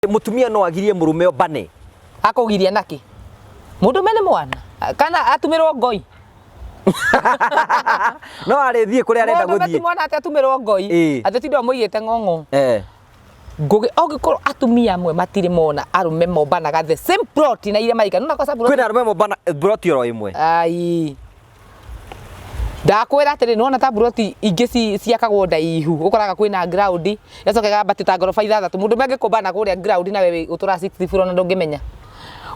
Mutumia no agirie murume obane. Akugiria naki. Murume ni mwana. Kana atumirwo ngoi. No arethie kuri arenda guthie. Murume ti mwana ati atumirwo ngoi. Ati tindo muigite ng'ong'o. Ngugi ogikorwo atumia amwe matire mona arume mobanaga the same plot na ile maika nuna kwa sababu kwina arume mobana plot ro imwe. Ai. Ndakwira atiri nona ta buroti ingi ciakagwo ndaihu ukoraga kwina ground yacokaga batita ngoroba ithathatu mundu mangikumbana kuria ground na wewe utura 60 floor na ndungimenya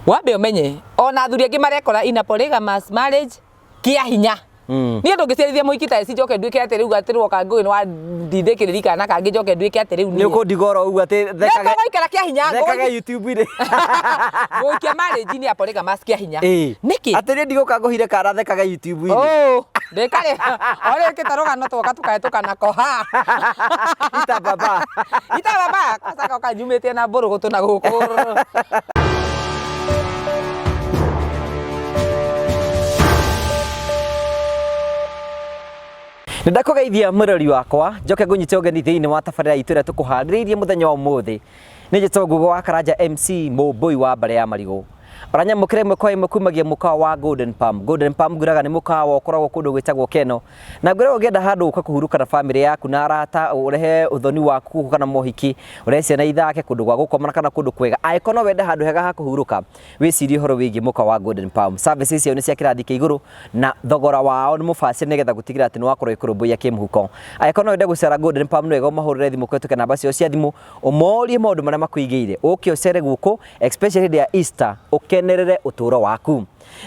wambe umenye ona athuri angi marekora ina polygamous marriage kia hinya ni andu ngicirithia muikita eci njoke nduike atiri uga atiri woka ngui no ndithikiriri kana kangi njoke nduike atiri ni ukundigoro ugu ati thekaga ngoikara kia hinya thekaga YouTube ire muikia marriage ni polygamous kia hinya niki atiri ndiguka nguhire kara thekaga YouTube ire Dekare ore kitaroga no toka tukaetuka nako ha ita baba kasaka ukajumete na boru gutuna guku Ndakugeithia murori wakwa njoke ngunyite ugeni thiini wa tabarira itu ria tukuhaririirie muthenya wa umuthi ni Gitũngũgũ wa Karanja MC Mũmbũi wa Mbare ya Marigu Oranya mukire mukwa imukumagia mukawa wa Golden Palm nguraga ni mukawa ukoragwo kundu gwitagwo Keno na ngure ugienda handu uka kuhuruka na family yaku na arata urehe uthoni waku kana mohiki urece na ithake kundu gwa gukoma kana kundu kwega aikono wenda handu hega ha kuhuruka wicirie horo wigi mukawa wa Golden Palm services yao ni cia kirathi kia iguru na thogora wao ni mufaciri nigetha gutigira ati ni wakorwo ikurumbuia kimuhuko aikono wenda gucera Golden Palm no ego mahurire thimu kwetuke namba cio cia thimu umorie maundu maria makuigiire uki ucere guku especially dia Easter ukenerere uturo waku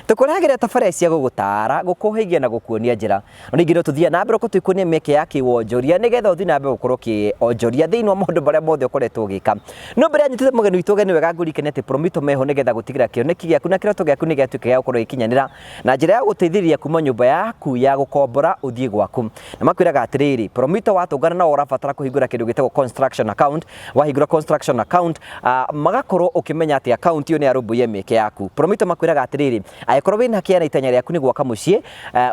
tukuragira tabarira cia gugutara gukuhigia na gukuonia njira ningi no tuthia na mbere ko twikuonia meke ya kiwonjoria nigetha uthi na mbere gukorwo kionjoria thiini wa maundu baria mothe ukoretwo ugika no mbere anyitite mugeni witu ugeni wega ngurikene ati promito meho nigetha gutigira kioneki giaku na kiroto giaku nigetuike ya gukorwo ikinyanira na njira ya guteithiriria kuma nyumba yaku ya gukombora uthie gwaku na makwiraga atiriri promito watungana na urabatara kuhingura kindu gitagwo construction account wahingura construction account magakorwo ukimenya ati account iyo ni arumbuye meke yaku promito makwiraga atiriri aikorwo wina kiana itanya riaku ni gwaka mucii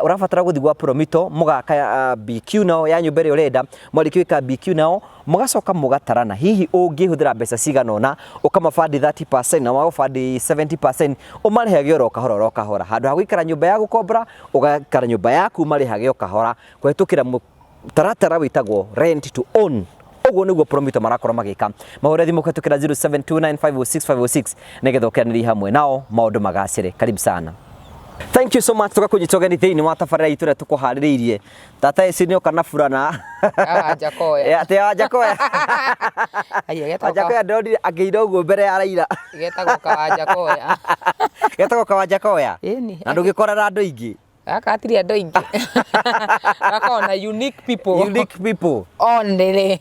urabatara guthi gwa promito mugaka BQ nao ya nyumba ri urenda mwalikiwika BQ nao mugacoka mugatarana hihi ungihuthira mbeca ciganona ukamafandi 30% na wagofandi 70% umarihage oro kahora handu ha guikara nyumba ya gukombora ugakara nyumba yaku marihage okahora kwetukira taratara witagwo rent to own ogo niguo promito marakora magika mahore thimu kwetukira 0729506506 nigetha ukianiriria hamwe nao maundu magacire karibu sana. Thank you so much tukakunyita ugeni thiini wa tabarira itu ria tukuhaririirie tata eci ni ukana furana Jakoya ate Jakoya Jakoya ndorire ageira uguo mbere ya Raila getagwo kawa Jakoya na ndugikorera andu ingi aka atiri andu ingi akona unique people only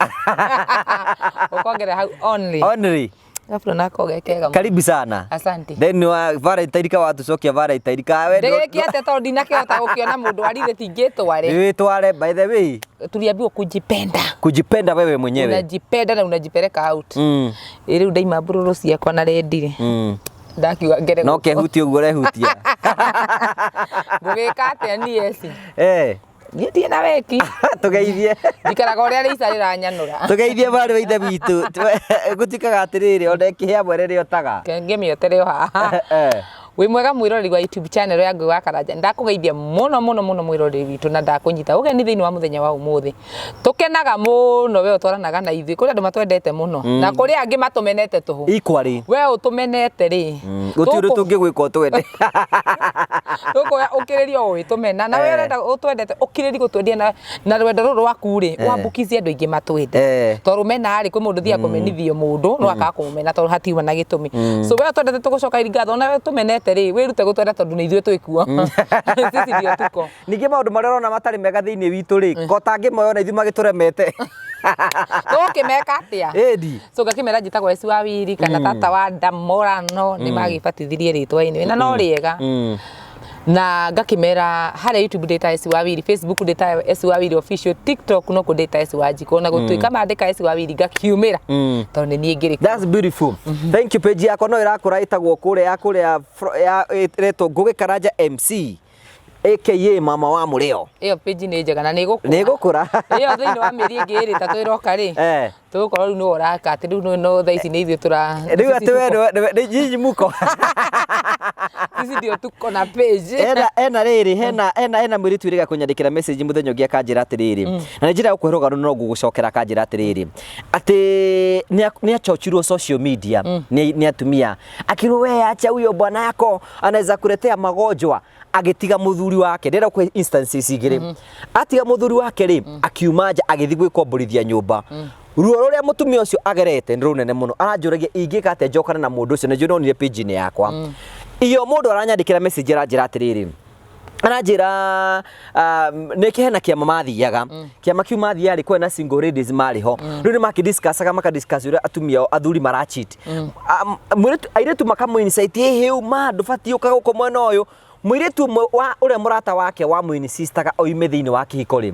ukongera how only Gafuna kogekega. Karibu sana. Asante. Then Valentine ka watu cokia Valentine ka we. Ndege ate tondi nakihota gukiona mundu arire tingitware. Witware by the way. Tuliambiwa kujipenda. Kujipenda wewe mwenyewe. Unajipenda na unajipeleka out. Iri udaima bururu ciakwa na rendire. Ndakiuga ngere. No kehuti uguo rehutia. Ngugika ate ni esi. Niĩ na weki tugeithie njikaraga uria rica riranyanura tugeithie bari wa ithe bitu gutikaga atiriri ona kihia mwere ri otaga ngimiotere haha wi mwega mwirori wa YouTube channel ya Ngui wa Karanja ndakugeithia muno mwirori witu na ndakunyita ugeni thiini wa muthenya wa umuthi tukenaga muno we utwaranaga na ithui kuri andu matwendete muno na kuri angi matumenete tuhu ikwari we utumenete ri gutiuru tungigwika twende tukoya ukiririo witumena na we urenda utwendete ukiririo gutwendia na rwendo ruru rwaku ri wambukizie andu ingi matwende to rumena ari kwi mundu thia kumenithio mundu no akakumena to hatiwa na gitumi so we utwendete tugucoka iringatho na we tumenete ri wirute gutwenda tondu ni ithuĩ twikuo sisi ndio tuko ningi maundu maria urona matari mega thiini witu ri kotangi moyo na ithuĩ magituremete ukimeka atia so ngakimera njitagwo eci wa wiri kana tata wa ndamorano ni magibatithirie ritwa-ini na no riega na ngakimera haria YouTube data eci wa wiri Facebook data eci wa wiri official TikTok no ku data eci wa jiko na gutuika mandika eci wa wiri ngakiumira tondu ni ngiri. That's beautiful. Thank you. Page yako no irakura itagwo kure ya reto Ngũgĩ Karanja MC aka mama wa Mũrĩo. Iyo page ni njega na ni gukura. Ni gukura. Iyo thiini wa mĩeri ĩngĩ ĩrĩ tatũ iroka ri tugukorwo riu no uraka ati riu no thaa ici ni ithuĩ tura riu ati we nyinyi muko ici ndio tuko na page ena riri hena mwiritu iriga kunyandikira message muthenya ungi akanjira atiriri na njira yo kweroga no ngugucokera akanjira atiriri ati ni achochirwo social media ni atumia akirwo we acha huyo bwana yako anaweza kuletea magonjwa agitiga muthuri wake ndera kwa instances igiri atiga muthuri wake ri akiumaja agithi gwikombulithia nyumba ruo ruria mutumia ucio agerete ndirunene muno aranjuragia ingika ate njokana na mundu ucio njo nonire page ni yakwa iyo mundu aranyandikira message aranjira atiriri aranjira nekihena kiama mathiaga kiama kiu mathiari kwena single ladies mariho riu ni makidiscussaga makadiscuss uria atumia athuri marachit airetu makamuinsight hiu ma ndubati ukaga uko mwena uyu mwiritu wa uria murata wake wa mwini sistaga oime thiini wa kihiko ri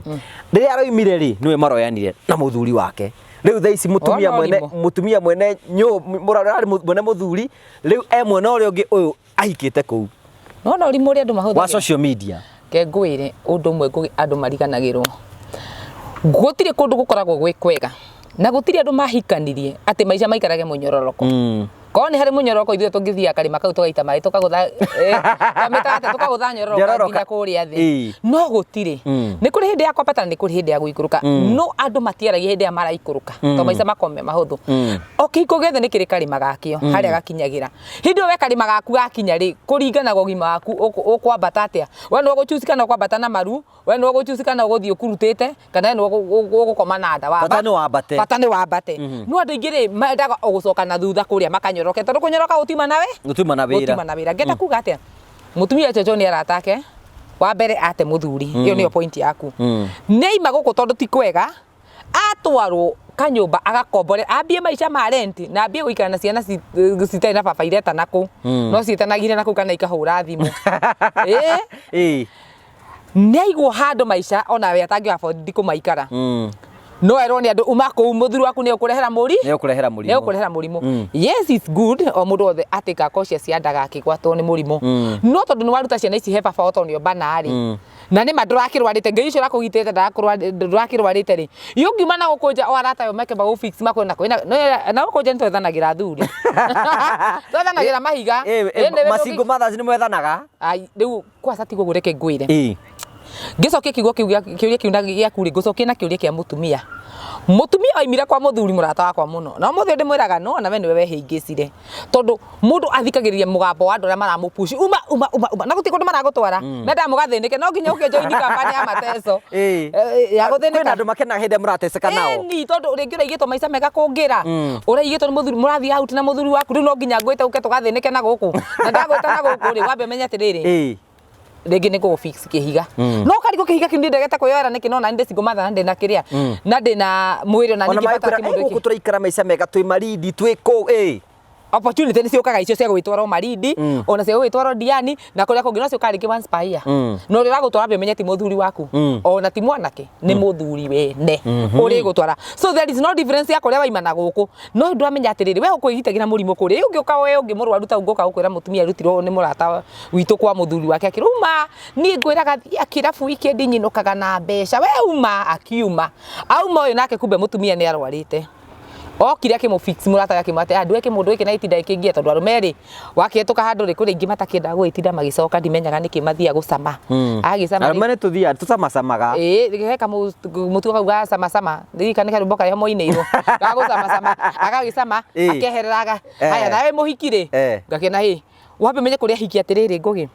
riria aroimire ri niwe maroyanire na muthuri wake riu thaici mutumia mwene murarari mwene muthuri riu mwene uria ungi uyu ahikite kuu no urimu ria andu mahuthagira wa social media ke ngwire undu mwe andu mariganagirwo gutire kundu gukoragwo gwi kwega na gutire andu mahikanirie ati maica maikarage munyororoko ko ni hari munyoroko ithuĩ tungithia karima kau tugaita mai tukagutha kametate tukagutha nyororo nginya kuria thi no gutire ni kuri hindi ya kwambata ni kuri hindi ya guikuruka no andu matiaragia hindi ya maraikuruka to maica makome mahuthu okiko gethe ni kiri karima gakio haria gakinyagira hindi we karima gaku gakinya ri kuringana gogima waku ukwambata atia we no guchusika na kwambata na maru we no guchusika na guthio kurutite kana no gukoma na nda wa batani wambate no andu ingire mendaga ugucoka na thutha kuria makanyo nyoroke tondu kunyoroka utima na wira ngenda kuga atia mutumia Jojo ni aratake wa mbere ate muthuri iyo niyo point yaku neima guku tondu ti kwega atwarwo kanyumba agakombore ambie maica ma rent na ambie guikara na ciana citai na baba ireta naku no cietanagire naku kana ikahura thimu neigwo handu maica ona we atangi afford kumaikara no eroni andu umako muthuri waku ne ukurehera murimu yes it's good o mundu othe atika cautious yandaga akigwatwo ni murimu no tondu ni waruta ciana ici he baba otonio banari na ni madurakirwarite ngai icio rakugitete ndarakirwarite ri yungiuma na gukunja o arata yo meke bagu fix mako na gukunja ntwethanagira thuri twethanagira mahiga masingo mothers ni mwethanaga ai riu kwasa tigo gureke ngwire gicoke kiugo kiuria kiunda giaku ri gucoke na kiuria kia mutumia oimira kwa muthuri murata wakwa muno na muthe ndimwiraga no na we niwe wehingicire tondu mundu athikagiriria mugambo wa andu aria maramupush uma na gutikundu maragutwara na ndamugathinike no nginya ukijoin kampani ya mateso ya guthinika na andu makena hinde murateseka nao ni tondu ringi uraigitwo maica mega kungira uraigitwo ni muthuri murathia out na muthuri waku riu no nginya ngwite uke tugathinike na guku na ndagwita na guku ri wambe menya atiriri regi ni go fix kihiga no kari kihiga kindi ndegeta kuyoera niki no na ndi singo matha ndi na kiria na ndi na mwiro na niki bata kimundu iki turaikara maica mega twi maridi twi ko opportunity ni ciokaga icio cia gwitwara maridi ona cia gwitwara diani na kuria kungi no ciokari ki once per year no rira gutwara be menya ti muthuri waku ona ti mwanake ni muthuri wene uri gutwara so there is no difference ya kuria waima na guku no ndu amenya atiriri we ukuigitagira murimo kuri ungiuka we ungi murwaru ta ungoka gukwira mutumia rutirwo ni murata witu kwa muthuri wake akiruma ni ngwiraga akirafu weekend nyinukaga na mbeca we uma akiuma auma uyu nake kumbe mutumia ni arwarite okire akimufix murata yake mate andu eke mundu eke na itinda ikingia tondu arumeri wakietuka handu ri kuri ingi matakienda gwitinda magicoka ndimenyaga niki mathia gucama agisama arumene tuthia tucamacamaga heka mutu kauga sama ndirikane karu mboka ya moine iro gagucama agagisama akehereraga haya nawe muhikire ngakena hi wambe menye kuria hiki atiriri ngugi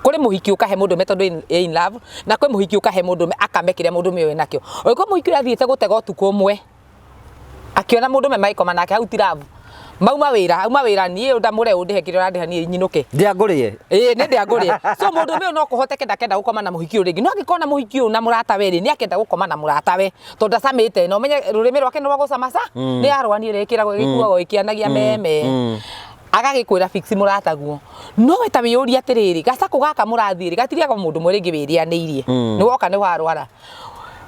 kuri muhiki ukahe mundu metodo in love na kuri muhiki ukahe mundu akamekire mundu mewe nakio oiko muhiki athiete gutega utuko umwe akiona mundu me maikoma nake au tiravu auma wira nie ndamure undihe kire randiha nie nyinuke ndiangurie ni ndiangurie so mundu me no kuhoteke ndakenda gukoma na muhiki uringi no ngikona muhiki na murata weri ni akenda gukoma na murata we tondu samite no menye rurimi rwake no gucamasa ni arwani rekiragwo gikuago ikianagia meme agagikwira fix murata guo no we ta miyuri atiriri gacaku gaka murathiri gatiriaga mundu mwiringi wirianiirie ni woka ni warwara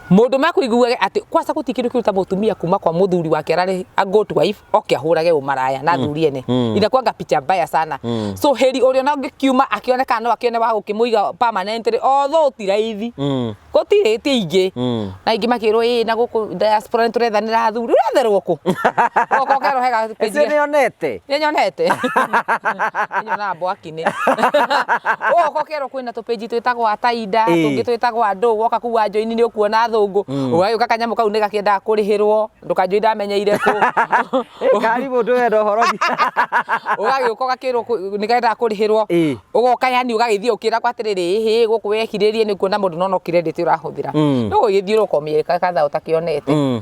mundu makuiguage ati kwasa gutikiru kiruta mutumia kuma kwa muthuri wake arari a good wife oke ahurage umaraya na thuri ene inakuanga picha mbaya sana so heri urio na ngikiuma akioneka no akione wa gukimuiga permanently although ti raithi gutire ti ingi na ingi makirwo na guku diaspora turethanira athuri uretherwo ku oko kero hega page ese nionete nyona bwakine oko kero kwina to page twitagwo ataida tungi twitagwo andu woka kuwa joini ni ukuona thungu ugayuka kanyamu kau ni gakienda kurihirwo ndukanjoi ndamenyeire ku karibu ndwendo horothi ugagĩũka ũgakĩrwo nĩgetha kũrĩhĩrwo ũgoka yani ũgagĩthiĩ ũkĩra kwa atĩrĩrĩ gũkũ wekirĩrie nĩ kuona mũndũ nona credit ũrahũthĩra no ũgĩthiĩ ũkomĩrĩka katha ũtakĩonete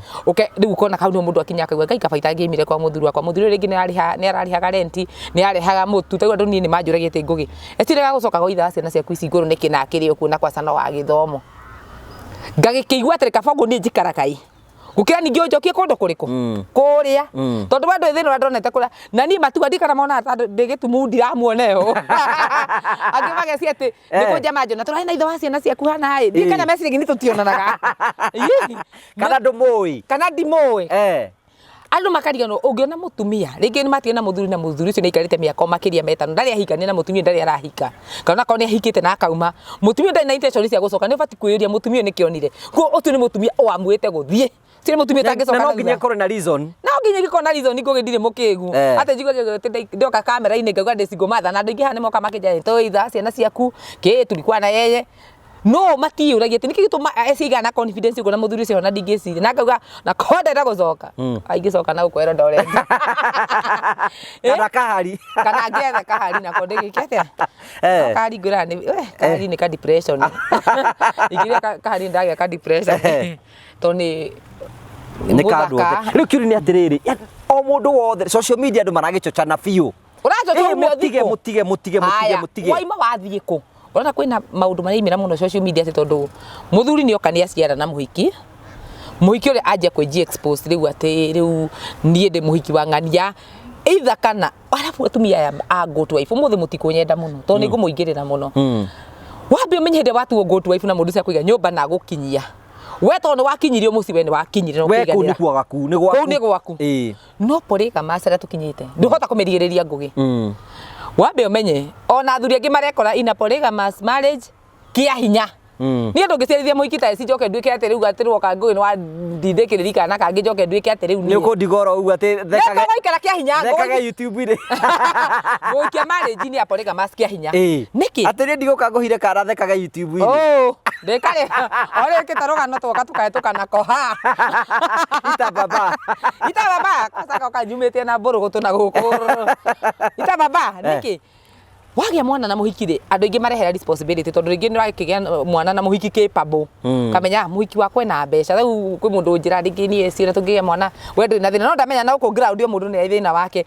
rĩu ũkona kau nĩ mũndũ akinya akaigua ngai kaba itangĩmire kwa mũthuri wakwa mũthuri rĩngĩ nĩ ararĩhaga renti nĩ arehaga mũtu taigu andũ niĩ nĩ manjũragia atĩ ngũgĩ etirega gũcoka gũitha ciana ciaku ici igũrũ nĩkĩ na akĩrĩ ũkuona kwa cana wa gĩthomo ngagĩkĩigua atĩ kaba ũguo nĩ njikara kai gukira ningi njokie kundu kuriku kuria tondu bandu ithino ndonete kuria na ni matu andikana mona ndigitumu ndiramuoneho angi mageci ati nikunja manjo na turaina itho wa ciana ciaku hana ii ndikana message ni tutionanaga kana ndimui andu makariganwo ungiona mutumia ringi ni matige na muthuri ucio ni ikarite miaka makiria metano ndari ahika ni na mutumia ndari arahika kana ko ni ahikite na akauma mutumia ndari na intention cia gucoka ni bati kwiria mutumia ni kionire ko utu ni mutumia wamwite guthie sire mutumia tangicoka no nginya korwo na reason no nginya gikona reason ngugindire mukigu ate jigo ndoka kamera ine ngauga ndicigo matha na andu ingi hane moka makija to itha ciana ciaku ki tulikuwa na yeye no matiuragia ati niki gituma eciga na confidence uko na muthuri cio na ndingiciri na ngauga na kodera gucoka aingicoka na ukwero ndore kana kahari ngetha kahari na konde gikete kahari ngurani kahari ni ka depression igiria kahari ndagia ka depression toni ni kandu riu kiuri ni atiriri o mundu wothe social media andu maragichochana biu mutige waima wathie ku urona kwina maundu maraimira muno social media tondu muthuri ni okania ciara na muhiki uri aje kwenji expose riu ati riu nie ndi muhiki wa ngania either kana arafu atumia ya agotu wife muthe mutikunyenda muno tondu ni ngumuingirira muno wambe umenye hinde watu ogotu wife na mundu cia kuiga nyumba na gukinyia we tondu wakinyirio muci we ni wakinyire no kwiganira we ku ni gwaku ni gwaku no porika macera tukinyite nduhota kumirigiriria ngugi wambe umenye ona athuri angi marekora ina polygamous marriage kia hinya ni andu ngicirithia muikita eci njoke nduike ati riu ati roka ngugi no ndithikiriri kana kangi njoke nduike ati riu ni ukundigora ugu ati thekaga goikara kia hinya thekaga YouTube ire goikia marriage ni polygamous kia hinya niki ati ri ndiguka nguhire kara thekaga YouTube ire ndekare ore kitaroga no twoka tukaetuka nako ha ita baba kasaka ukanyumite na mburu gutuna guku ita baba niki wagia mwana na muhikire andu ingi marehera responsibility tondu ringi nirakigia mwana na muhiki capable kamenya muhiki wakwe na mbeca riu kwi mundu njira ringi ni ecira tungigia mwana we nduri na thina no ndamenya na uko ground yo mundu ni thina wake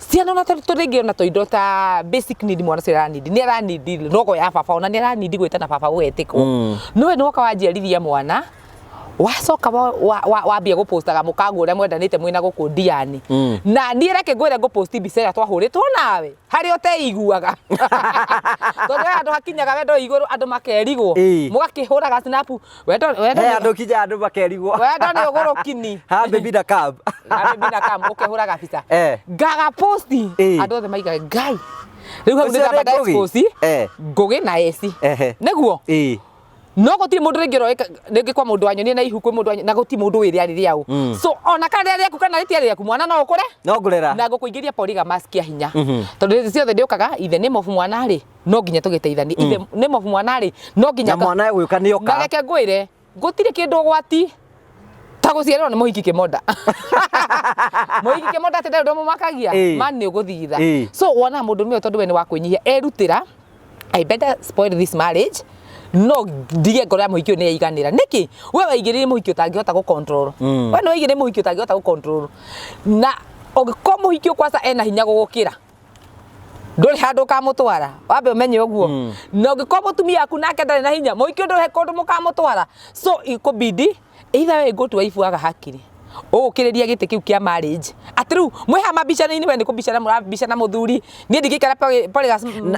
ciana na turingi ona toindo ta basic need mwana cira need ni ara need rogo ya baba ona ni ara need gwitana baba wetikwo no we nwoka wanjiarithia mwana wacoka wambia gupostaga mukangu uria mwendanite mwina guku ndiani na ni reke ngwire guposti mbica ira twahuritwo nawe hari uteiguaga tondu andu hakinyaga wendo iguru andu makerigwo mugakihuraga snap wendo andu kija andu makerigwo wendo ni uguru kini ha baby na cab ukihuraga mbica ngaga posti andu othe maiga ngai riu hau ndika bada posti ngugi na eci niguo no gutiri mundu ringi kwa mundu wanyu ni na ihu kwi mundu wanyu na gutiri mundu wiriarire au so ona kana riaku kana ritiari riaku mwana no ukure no ngurera na ngukuingiria polygamous kia hinya tondu rithi ciothe ndiukaga ithe ni mofu mwana ri no nginya tugiteithani ithe ni mofu mwana ri no nginya mwana guka ni oka reke ngwire gutiri kindu gwati ta guciarwo ni muhiki kimoda muhiki kimoda ati ndio mumakagia man ni uguthitha so wona mundu mwe tondu we ni wa kwinyihia erutira I better spoil this marriage no ndige ngoro ya muhiki ni iganira niki we waigirire muhiki utangihota gu control we no waigirire muhiki utangihota gu control na ogiko muhiki kwasa ena hinya gugukira nduri handu kamutwara wambe umenye uguo no ogiko mutumia aku nake ndari na hinya muhiki nduri kondu mukamutwara so ikubidi either we go to wife aga hakiri ukiriria gite kiu kia marriage atiru mweha mabicana ini we ni kubicana murabicana muthuri ni ndigikara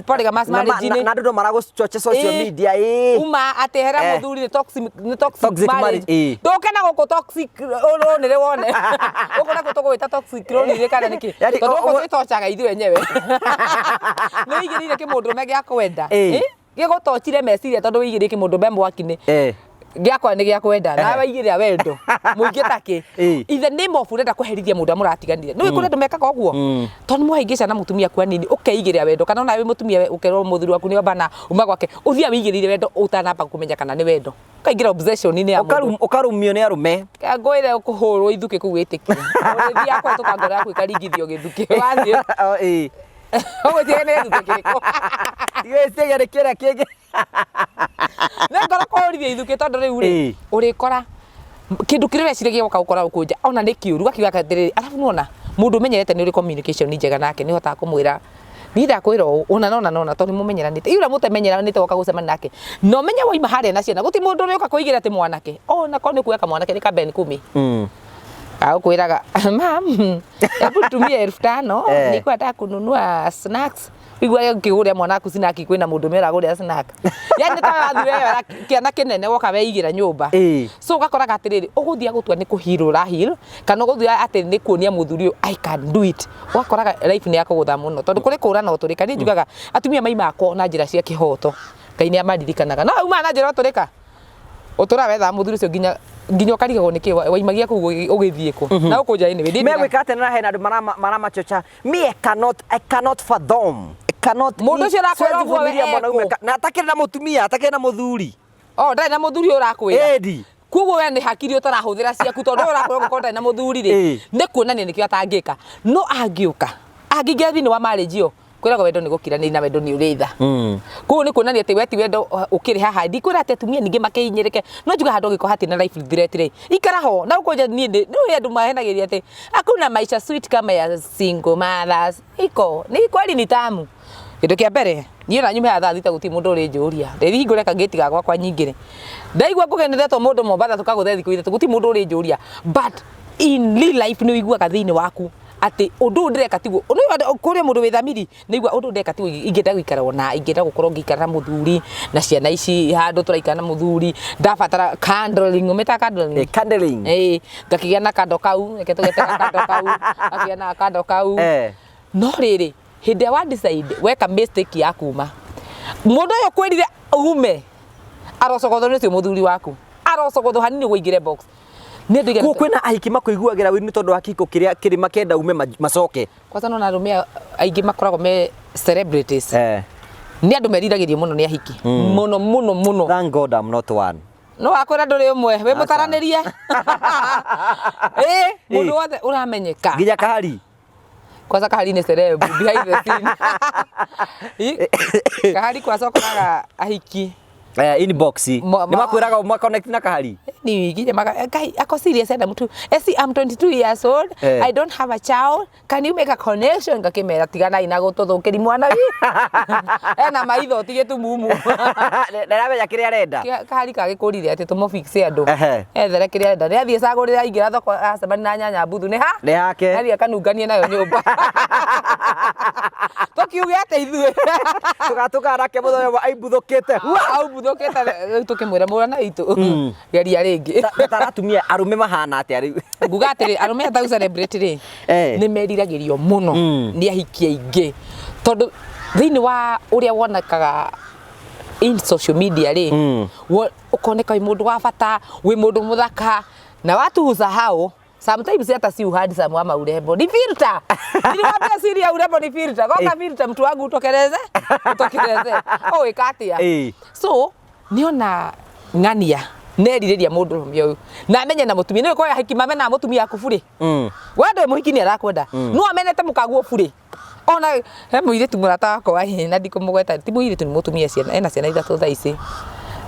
polygamous marriage ni na ndu maragucoche social media uma atehera muthuri ni toxic marriage ndokena guku toxic ro ni wone ukona kutugwita toxic ro ni kana niki tondu guku titochaga ithu enyewe ni igirire kimundu mege akwenda gigutochire meciria tondu igirire kimundu memwe wakine giakwa ni giakwenda na waigire wendo muingi take ithe ni mofurenda kuherithia mundu amuratiganire no ikure ndumekaga oguo tondu mwaingica na mutumia kwa nini ukeigire wendo kana nawe mutumia ukerwo muthuri waku ni obana uma gwake uthia wigirire wendo utanamba kumenya kana ni wendo kaingira obsession ni ya mundu ukarumio ni arume ngoire ukuhurwo ithuke ku witikia uri giakwa tukangora ku ikaringithio githuke wathie Owe tiene ithuke igeciria kira kingi ngora ko uri ithuke tondu riu ri uri kora kindu kire weciragia goka gukora ukunja ona ni kiuru gakiuga katiriri arafu nuona mundu menyerete ni uri communication njega nake ni hota kumwira nida kwira ona tondu mumenyeranite yura mutemenyeranite goka gucemana nake no menya waima haria na ciana guti mundu uri uka kuigira ti mwanake ona ko ni kueka mwanake ni kabeni 10 au kwiraga mam hebu tumia 1500 ni kwenda kununua snacks igwa ngiguria mwanaku snack kwina mundu mera guria snack yani tawathi wewe kiana kinene woka weigira nyumba so gakora gatiriri uguthia gutua ni kuhirura hil kana uguthia ati ni kuonia muthuri I can do it wakora life ni yakugutha muno tondu kuri kura no turika ni njugaga atumia maima ako na njira cia kihoto Ngai ni amaririkanaga no uma na njira turika utura wetha muthuri cio nginya ukarigagwo niki waimagia ku ugithie ku na ukunja ni we megwika atena hena andu marama chocha me I cannot fathom mundu cio rakwira guo we na atakire na mutumia atakire na muthuri ndai na muthuri urakwira edi kuguo we ni hakiri utarahuthira ciaku tondu urakwira gukorda na muthuri ri ni kuonania nikio atangika no angiuka angingia thini wa marriage yo kwira wendo ni gukira ni na wendo ni uritha kuguo ni kuonania ati we ti wendo ukiri haha ndi kwira ati atumia ningi makihinyirike no njuga handu giko hati na life threat ri ikara ho na ukoja ni andu mahenagiria ati hakuna maisha sweet kama ya single mothers iko ni kweli ni tamu kindu kia mbere ni ona nyume atha thita guti mundu uri njuria ndiri ngure kageti gakwa kwa nyingire ndaigua kugenethetwo mundu Mombasa tukaguthe thiku ithatu guti mundu uri njuria but in real life ni wigua kathini waku ati undu ndireka tiguo no kuria mundu withamiri nigua undu ndireka tiguo ingenda guikara ona ingenda gukorwo ngikara na muthuri na ciana ici handu turaikara na muthuri ndabatara candling umeta candling ngakigia na kando kau reke tugeteka kando kau ngakigia na kando kau no riri hinde wa decide weka mistake ya kuma mundu yo kwirire ume arocogotho ni cio muthuri waku arocogotho hanini guigire box ni ndu igera kwina ahiki makuiguagira wini tondu hakiko kiria kiri makenda ume macoke kwanza no na rumia aingi makoragwo me celebrities ni andu meriragirie muno ni ahiki muno thank God I'm not one no akwira nduri umwe we mutaranirie mundu wothe uramenyeka nginya kahari kwanza kahari ni celeb behind the scene kahari kwacokoraga ahiki inbox ni makwiraga connect na kahari ni gije kai ako serious enda mtu I'm 22 years old I don't have a child can you make a connection ngakimera tigana ina gututhukiri mwana wi ena maitho tige tu mumu ndaramenya kiria arenda kahari kagikurire ati tumo fix andu ethere kiria arenda ni athie cagurira ingira thoko acemani na nyanya mbuthu ni hake ari akanunganie nayo nyumba tukiuge ate ithue tugatukara muthoyo wa aibuthukite au buthukite tukimwira murana itu geria ringi taratumia arume mahana ati ari nguga atiri arume atau celebrity ri ni meriragirio muno ni ahiki aingi tondu thini wa uria wonekaga in social media ri ukoneka wi mundu wa bata wi mundu muthaka na watu usahau sometimes hata si uhadi sama ama urembo ni filter niliwaambia siri ya urembo ni filter kwa filter mtu wangu utokeleze oh ikatia so niona ngania neririria mundu myo na amenye na mutumia ni kwa hikima mena mutumia akufuri wende muhiki ni arakwenda no amenete mukaguo furi ona he muire tu murata wako wahi na ndikumugweta ti muire tu mutumia ciana ena ciana ithatu thaa ici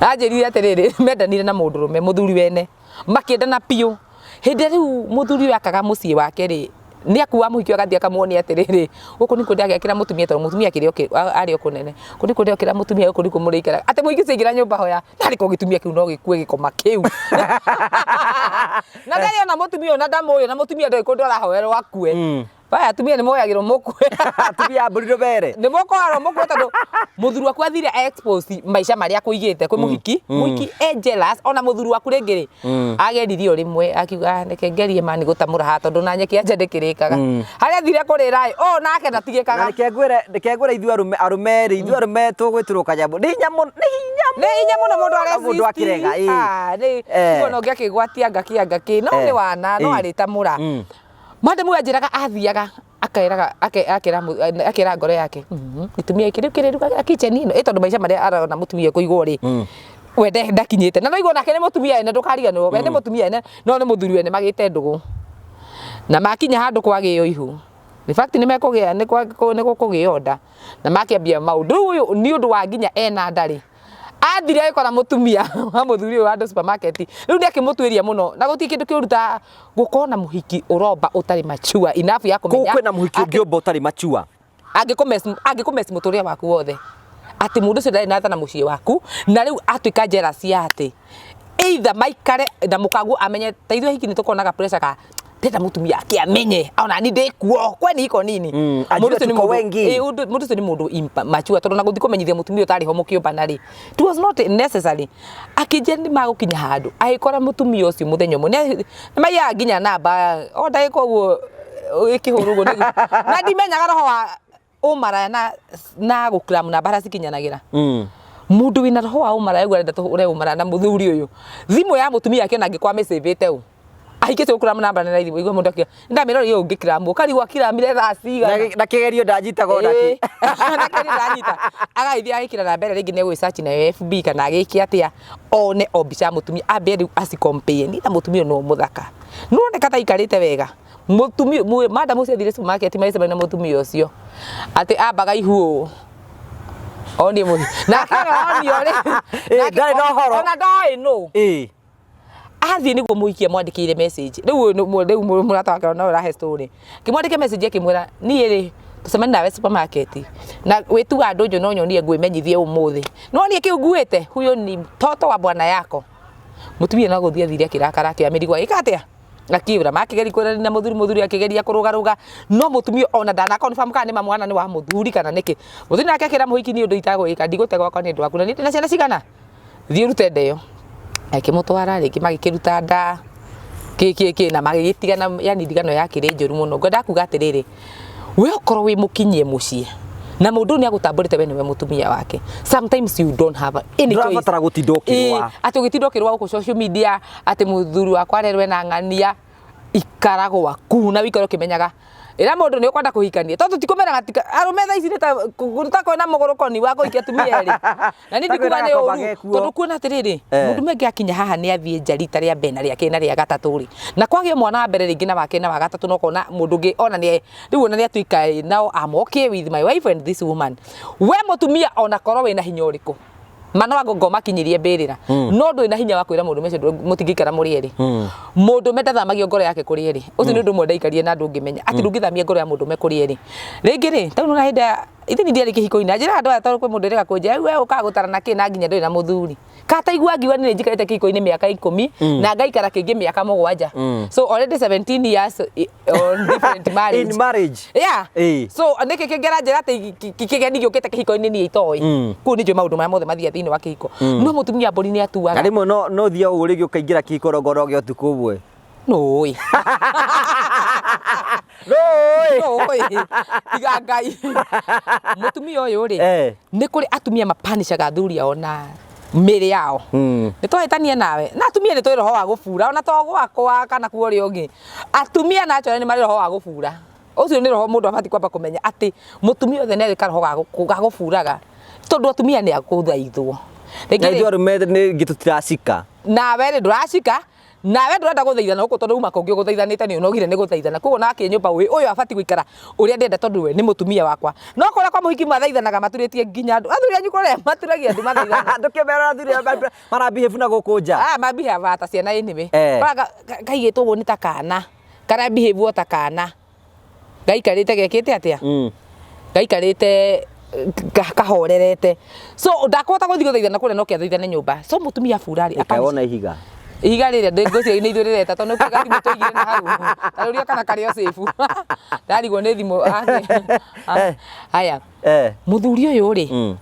anjirire atiriri mendanire na mundu rume muthuri wene makiendana piu hinde riu muthuri akaga mucii wake ri ni akuwa muhiki agathia kamuonia atiriri guku ni kundi agekira mutumia tondu mutumia kiri ari okunene kundi kundi okira mutumia guku ni kumurikira ate muhiki cingira nyumba hoya nari ko gitumia kiu no gikue gikoma kiu na ndari ona mutumia ona ndamuyo na mutumia ndoi kundu arahoerwo akue baya atumia ni moyagirwo mukue atumia mburi bere ni mokorwo mukue tondu muthuri waku athire expose maisha maria kuigite kwi muhiki muhiki jealous ona muthuri waku ringiri ageririo rimwe akiuga ndeke ngerie mani gutamura ha tondu na nyeki anje ndikirikaga haria thire kurira nake ndatigikaga ndeke ngwire ithu arume tugwitirwo kanyambu ni hinya Nĩ hinya mũno mũndũ arĩa mũndũ akirega nĩ kuona ũngĩ akĩgwatia ngaki no nĩ wana no arĩtamũra madam anjĩraga athiaga akera ngoro yake gitumia kĩrĩu kĩrĩruga kitchen ĩno tondũ maica marĩa arona mutumia kũigwo rĩ wende ndakinyĩte na noigwo nake nĩ mutumia ene ndũkariganĩrwo wende mutumia ene no nĩ muthuri wene magĩte ndũgũ na makinya handũ kwagĩyo ihu in fact nĩ mekũgĩa nĩ gũkũgĩyo nda na makĩambia maũndũ ũyũ nĩ ũndũ wa nginya ena ndarĩ athire akora mutumia wa muthuri wa ndo supermarket riu ndeke mutuiria muno na guti kindu kiuruta gukona muhiki uromba utari machua enough ya kumenya kwena muhiki ungiomba utari machua angikumes muturia waku wothe ati mundu cio ndari na mucii waku na riu atuika njera cia ati either maikare na mukagu amenye taithwe hiki nitukonaga pressure ka teta mutumia akiamenye ona ni ndikuo kweni iko nini mundu cio ni wengi mundu cio ni mundu machua tondu na guthi kumenyithia mutumia utari ho mukiumba nari it was not necessary akije ni magukinya handu agikora mutumia ucio muthenya mune maya nginya namba o ndaiko guo ikihurugo ni na ndimenyaga roho wa umara na gukram na bara sikinyanagira mundu wina roho wa umara yagwa ndatu ure umara na muthuri uyu thimu ya mutumia yake nangikwa mesevete u ahikete ukram namba na ithimu igwa mundu akia ndamira iyo ngikiramu kari gwa kiramire thasiga na kigerio ndanyitaga ndaki na kari ndanyita agaithia ahikira na mbere ringi ne gwi search na FB kana agiki atia one obicha mutumia abere asicompare ni na mutumia no muthaka none kata ikarite wega mutumia madam ucio thire supermarket maise na mutumia ucio ati ambaga ihu oni mu na kana oni ore ndari no horo ona ndoi no athi niguo muikia mwandikire message riu murataka no rahe story kimwandike message kimwira ni ri tusemani nawe supermarket na wetu andu njo no nyonie ngwimenyithie umuthi no nie kiunguite huyo ni mtoto wa bwana yako mutumia no guthia thire kirakara kia mirigwa ikatia akiura makigeri kwera na muthuri akigeria kurugaruga no mutumia ona ndana confirm kana ni mwana ni wa muthuri kana niki muthuri nake akira muhiki ni undu itago ika ndigutega kwa ni ndu waku na ni ciana cigana thie rute ndeyo akimutwara ringi magikiruta nda ki na magitigana yani ndigano yake ri njoru muno ngoda kuga atiriri we okoro wi mukinyie mucii na mundu ni agutamburite we ni we mutumia wake sometimes you don't have any choice ndirabatara gutindokirwa ati ugitindokirwa ku social media ati muthuri wakwa rerwe na ng'ania ikara gwaku na wikaro kimenyaga ira mundu ni ukwenda kuhikania tondu tikumera arume tha ici nita kwena mogorokoni wa guikia tumia ri na ni ndikuga ni uru tondu kuona atiriri mundu mengi akinya haha ni athie njarita ria bena ria kena ria gatatu ri na kwagio mwana wa mbere ringi na wake na wa gatatu no kona mundu ngi ona ni riu ona ni atuika now I'm okay with my wife and this woman we mutumia ona korwo wina hinya uriku mano agongo makinyirie mbirira no ndu ina hinya wa kwira mundu mecio mutingikara muri eri mundu metathamagia ngoro yake kuri eri ucio ni ndu mwenda ikarie na ndu ngimenya ati ndungithamia ngoro ya mundu me kuri eri ringi ri tau na hinda ithini ndiari kihiko-ini njira andu aya kwi mundu rega kunja we ukagutara na kina nginya nduri na muthuri kata igua ngiwa ni njikarite kihiko-ini miaka 10 na ngaikara kingi miaka 7 so already 17 years on different marriage in marriage yeah so niki kingera njira ati kigeni giukite kihiko-ini ni itoi ku ni jo maundu maya mothe mathia thini wa kihiko no mutumia mburi ni atuaga na rimo no thia uri giukaingira kihiko rogoro gyo tukubwe no tiga ngai mutumia uyu ri ni kuri atumia mapanishaga thuri ona miri yao ni twahitania nawe na atumia ni twiro ho wa gufura ona to gwakwa kana kuo ri ungi atumia na chora ni mari roho wa gufura ucio ni roho mundu abati kwamba kumenya ati mutumia othe ne rikara ho ga gufuraga tondu atumia ni akuthaithwo na ithuĩ arũme nĩ gĩtũtiracika nawe rĩ ndũracika nawe ndũrenda gũthaithana gũkũ tondu uma kũngĩ gũthaithanĩte nĩ ũnogire nĩ gũthaithana koguo nake nyũmba ũyũ abati gũikara ũrĩa ndenda tondu we nĩ mũtumia wakwa no kũrĩa kwa mũhiki mathaithanaga maturĩtie nginya andũ athuri anyu kũrĩa maturagia andũ mathaithana ndũkĩmera athuri marabehave na gũkũ nja mabehave ta ciana anyway kaigĩtwo ũguo nĩ ta kana karabehave ta kana gaikarĩte gekĩte atĩa gaikarĩte kahorerete so ndakota guthi guthaithana kuria no kiathaithane nyumba so mutumia furari akaona ihiga ihiga rire ngocio ni ithurire tondu kigati mutoigire na hau taruria kana kario safe ndarigwo ni thimu haya muthuri uyu ri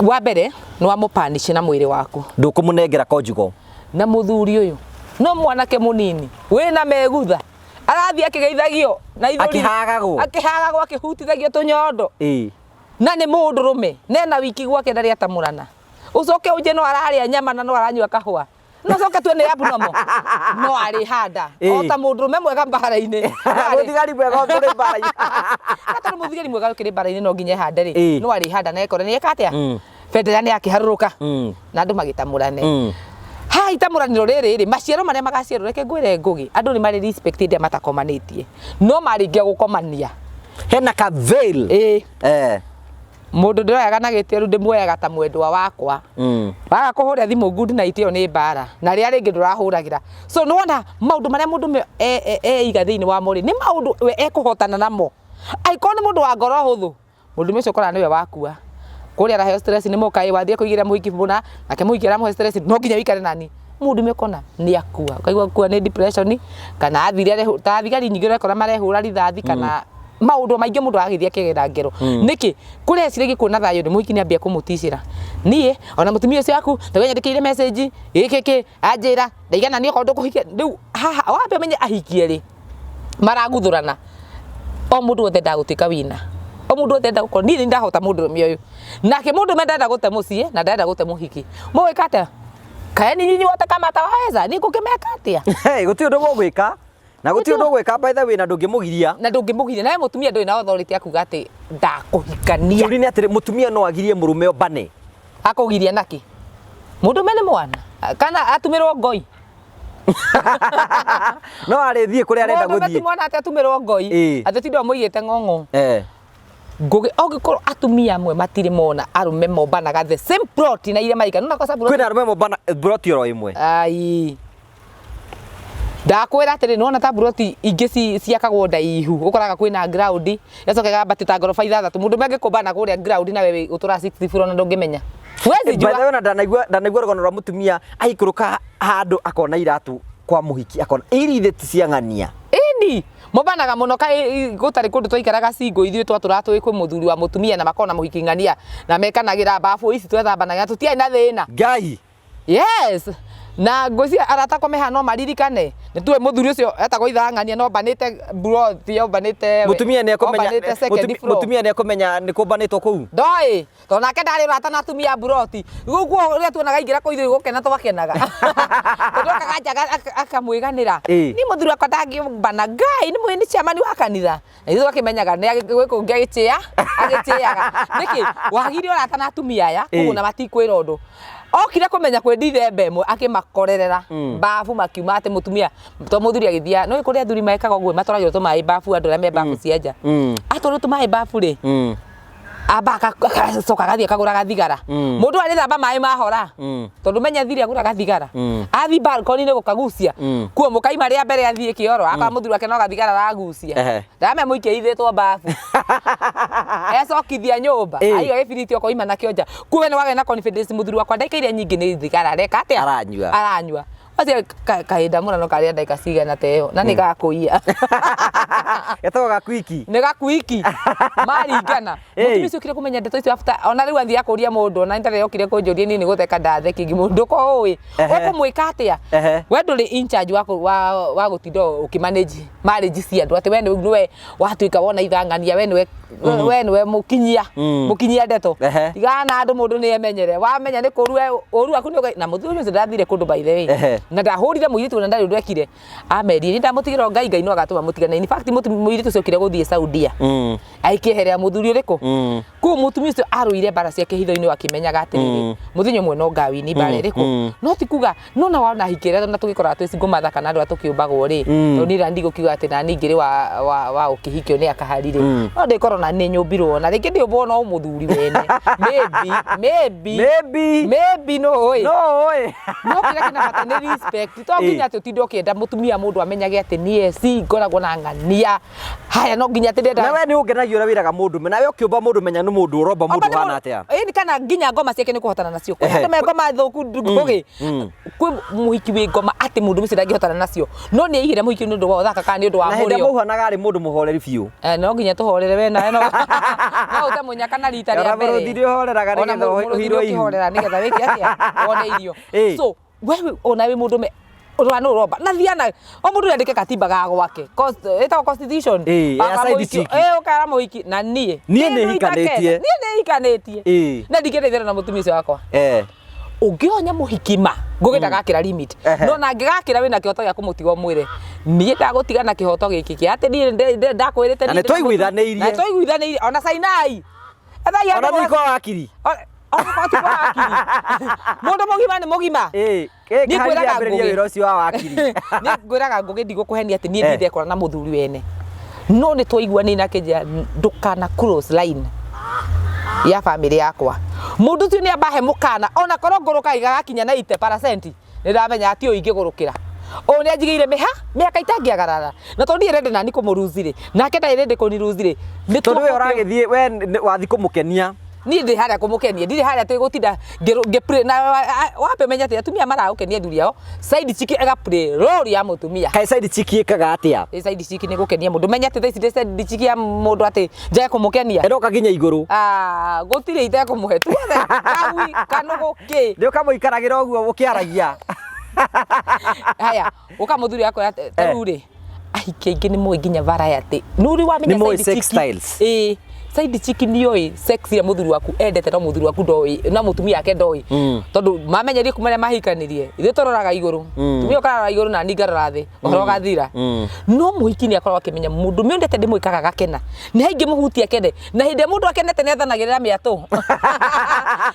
wa mbere no amupanish na mwiri waku ndukumunengera conjugal na muthuri uyu no mwanake munini wina megutha arathi akigeithagio na ithuri akihagagwo akihutithagio tunyondo na ni mundu rume nena wiki gwake ndari atamurana ucoke uje no araria nyama na no aranyua kahua no coke tu ni abnormal no ari handa o ta mundurume mwega mbara-ini muthigari mwega turi mbara-ini kata muthigari mwega kiri mbara-ini no nginya handa ri no ari handa na ekore ni ekatia bendera ni akiharuruka na andu magitamurane hai tamuraniro riri maciaro maria magaciaro reke ngwire ngugi andu ni mari respected matakomanitie no maringia gukomania hena ka veil mundu ndirayaga na gitiru ndimwoyaga ta mwendwa wakwa waga kuhuria thimu good night iyo ni mbara na ria ringi ndurahuragira so no wona maundu maria mundu iga thiini wa muri ni maundu we ekuhotana namo aikoni mundu wa ngoro huthu mundu mecio kora niwe wakua kuria rahe stress ni mukai wathie kuigira muhiki buna nake muhiki aramuhe stress no nginya wikare nani mundu mekona ni akua kaigwa kuwa ni depression kana athire ta thigari nyingi rekora marehura rithathi kana maundu maingi mundu agithia kigera ngero niki kuria cirigi kuona thayo ni muhiki ni ambia kumuticira nie ona mutumia ucio aku tuganyandikire message ikiki anjira ndaigana ni kondu kuhikia riu haha wape menye ahikie ri maraguthurana o mundu othe ndagutika wina o mundu othe ndagukorwo ni ndahota mundu mioyo nake mundu mendenda gute mucii na ndenda gute muhiki muwikate kaya ni nyinyi wote kama taweza ni kukemeka atia guti undu gwika na guti undu gwika by the way na ndungimugiria na mutumia ndoi na authority akuga ati ndakuhikania turi ni atire mutumia no agirie murume obane akugiria naki mundu mene mwana kana atumirwo ngoi no arithie kuria arenda guthie mundu mwana ati atumirwo ngoi ati tindo muigite ng'ong'o ngugi ogikorwo atumia amwe matire mona arume mombanaga the same plot na ile marika nuna kosa kwina arume mombana plot ro imwe ai ndakwira atiri nona ta plot ingi ciakagwo ndaihu ukoraga kwina ground yacokaga batita ngoroba ithathatu mundu mangikumbana kuria ground na wewe utura 60 floor na ndungimenya wezi jua bana ndanaigua rogono rwa mutumia ahikuruka handu akona iratu kwa muhiki akona iri ti ciang'ania ini mobanaga muno kai gutari kundu twaikaraga cingo ithuĩ twatura kwĩ muthuri wa mutumia na makona muhiking'ania na mekanagira bafu ici twethambanaga tutiai na thina ngai yes na ngocia arata komeha no maririkane ni tuwe muthuri ucio etagwo ithang'ania no banite brothi banite mutumia ni akomenya mutumia ni akomenya ni kumbanitwo kuu ndoi to nake ndari rata na atumia brothi guguo ria tuonaga ingira ko ithuĩ gukena twakenaga todoka gajaga akamwiganira ni muthuri akwa ndangibana ngai ni mwini ciamani wa kanitha na ithuĩ akimenyaga ni agikũngia agĩtĩaga niki wagire rata na atumia aya kugu na matikwira undu okire kumenya kwe ndithembe imwe akimakorerera bafu makiuma ati mutumia to muthuri agithia no ikuria thuri maikaga uguo matwaragirwo tumai bafu andu aria me bafu cianja atwarwo tumai bafu ri abaka soka gathia kagura gathigara mundu ari thamba mai mahora tondu menya thiri agura gathigara athi balcony ni gukagucia kuo mukaima ria mbere athie kioro aka muthuri wake no gathigara ragucia ndame muike ithitwo bafu ecokithia nyumba aiga gibiriti oko ima na kionja kuwe ni wage na confidence muthuri wakwa ndaikaire nyingi ni thigara reka atia aranyua atia kahinda murano karia ndaika cigana teo na ni gakuia yatago gakuiki ni gakuiki maringana mutumia ucio kire kumenya ndeto icio after ona riu athia kuria mundu na ndare yokire kunjuria ni guteka ndathe kingi mundu ko ui ukumwika atia we nduri in charge wa gutindo ukimanage marriage cia andu ati we niwe watuika wona ithang'ania we niwe mukinyia ndeto tigana andu mundu ni emenyere wamenya ni kurua uru aku na muthuri ucio ndathire kundu by the way na ndahurire muiritu na ndari undu ekire amerie ndamutigira ngai no agatuma mutigana in fact muiritu ucio kire guthie Saudia aikieherea muthuri uriku ku mutumia ucio aruire bara ciake hitho-ini wakimenyaga atiriri muthenya umwe no ngawini bara iriku no tikuga no na wana hikire na tugikora ati cingumatha kana andu atukiumbagwo ri to ni randi gukiuga ati na ningiri wa ukihikio ni akaharire no ndikoro na ni nyumbirwo na ringi ndi ubona o muthuri wene maybe no oi no kira kina bata ni respect to nginya ati utindo kienda mutumia mundu amenyage ati ni si ngoragwo na ng'ania haya no nginya ati ndenda na we ni ungenagio ura wiraga mundu na we ukiumba mundu menya ni mundu uromba mundu wana atia ni kana nginya ngoma ciake ni kuhotana nacio kwa andu me ngoma thuku ngugi kwi muhiki wi ngoma ati mundu mci ndangihotana nacio no ni igire muhiki ni undu wa uthaka kana ni undu wa murio na hende muhonaga ari mundu muhoreri biu no nginya tuhorere we na no utamunya kana rita ria mbere ona thiri horeraga ni getha uhirwo ihorera ni getha wiki atia wone irio so wewe ona we mundu me urano roba na thiana o mundu ndike katiba ga gwake eta constitution ukara muhiki na nie ni hikanetie na ndike ndithera na mutumia ucio wakwa ungionya muhikima ngugita gakira limit no na ngigakira wina kihoto gya kumutiga mwire nie ndagutigana kihoto giki ki ati ni ndakwirite ni twaiguithanirie ona Sainai ona mwiko wakiri mundu mugima ni mugima ni kwiraga ngugĩ wĩra ũcio wa wakiri ni ngwiraga ngugĩ ndigũkũhenia ati nie ndithekora na muthuri wene no ni twaiguani na kĩnja ndukana cross line ya family yakwa mundu tu ni ambahe mukana ona korwo ngũrũka igakinya na 80% ni ndamenya ati ingĩgũrũkĩra o ni anjigĩire mĩaka itangiagarara na tondu irende nani kũmũruzire nake ndarende kũniruzire ni tondu we ũragĩthiĩ we wathi kũmũkenia ni ndi haria kumukenia ndi haria tugutinda ngipre na wape menya ati atumia maraukenia thuri yao side chiki ega play role ya mutumia kai side chiki ikaga atia side chiki ni gukenia mundu menya ati thaici side chiki ya mundu ati njae kumukenia eroka ginya iguru gutire ite kumuhe tuothe kawi kanuguki ndio kamuikaragira uguo ukiaragia haya ukamuthuri yako taruri ahike ingi ni mwe nginya variety nuri wa menya side chiki side chiki nioi sex ya muthuri waku endete no muthuri waku ndoi na mutumia yake ndoi tondu mamenyerie kumenya mahikanirie ithe tororaga iguru tumia ukarara iguru na ningarora thi uhoro gathira no muhiki ni akorwo akimenya mundu miendete ndimwikaga gakena ni haingi muhutia kende na hindi mundu akenete ni ethanagirira miatu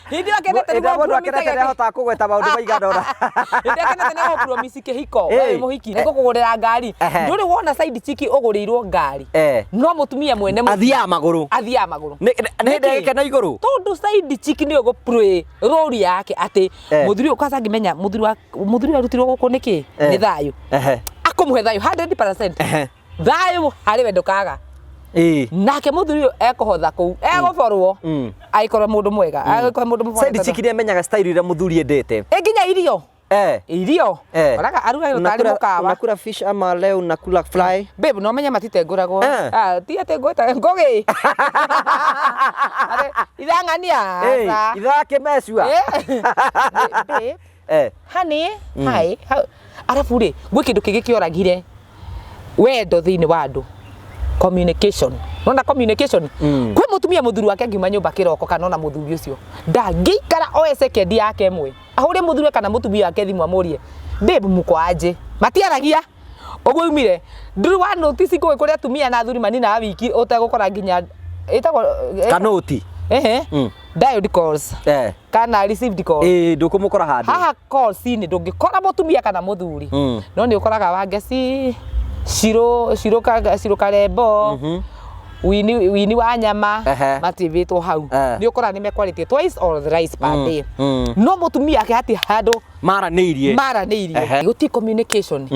hindi akenete ni mundu akenete ni ahota kugweta maundu maiga ndora hindi akenete ni ho promise kihiko we muhiki ni gukugurira ngari nduri wona side chiki ugurirwo ngari no mutumia mwene athia maguru athia maguru ni ndege na iguru tondu side chiki ni uguplay role yake ati muthuri ukaza ngimenya muthuri arutirwo guku niki ni thayu akumuhe thayu 100% thayu hari we ndukaga nake muthuri ekohotha ku eguborwo aikorwo mundu mwega aikorwo mundu mwega side chiki ni amenyaga style ira muthuri endete nginya irio irio oraga aruga utari mukawa unakula fish ama leo unakula fly babe no menya matite nguragwo ti ate ngweta ngogi idangania idake mesua babe hani hai arafu ri gwe kindu kigi kioragire wendo thiini wa andu communication nona communication kwe mutumia muthuri wake ngima nyumba kiroko kana na muthuri ucio ndangiikara o second yake mwe ahuri muthuri kana mutumia wake thimu amurie babe mukwaje matiaragia ogwo umire nduru wa notice ko kuria atumia na athuri manina wa wiki utegukora nginya itagwo kanoti dialed calls kana received calls ndukumukora handu haha calls ni ndungikora mutumia kana muthuri no ni ukoraga wangeci shiro karembo wini wa nyama mativitwo hau ni ukora ni mequality twice or thrice per day no mutumia yake hati hado maranirie guti communication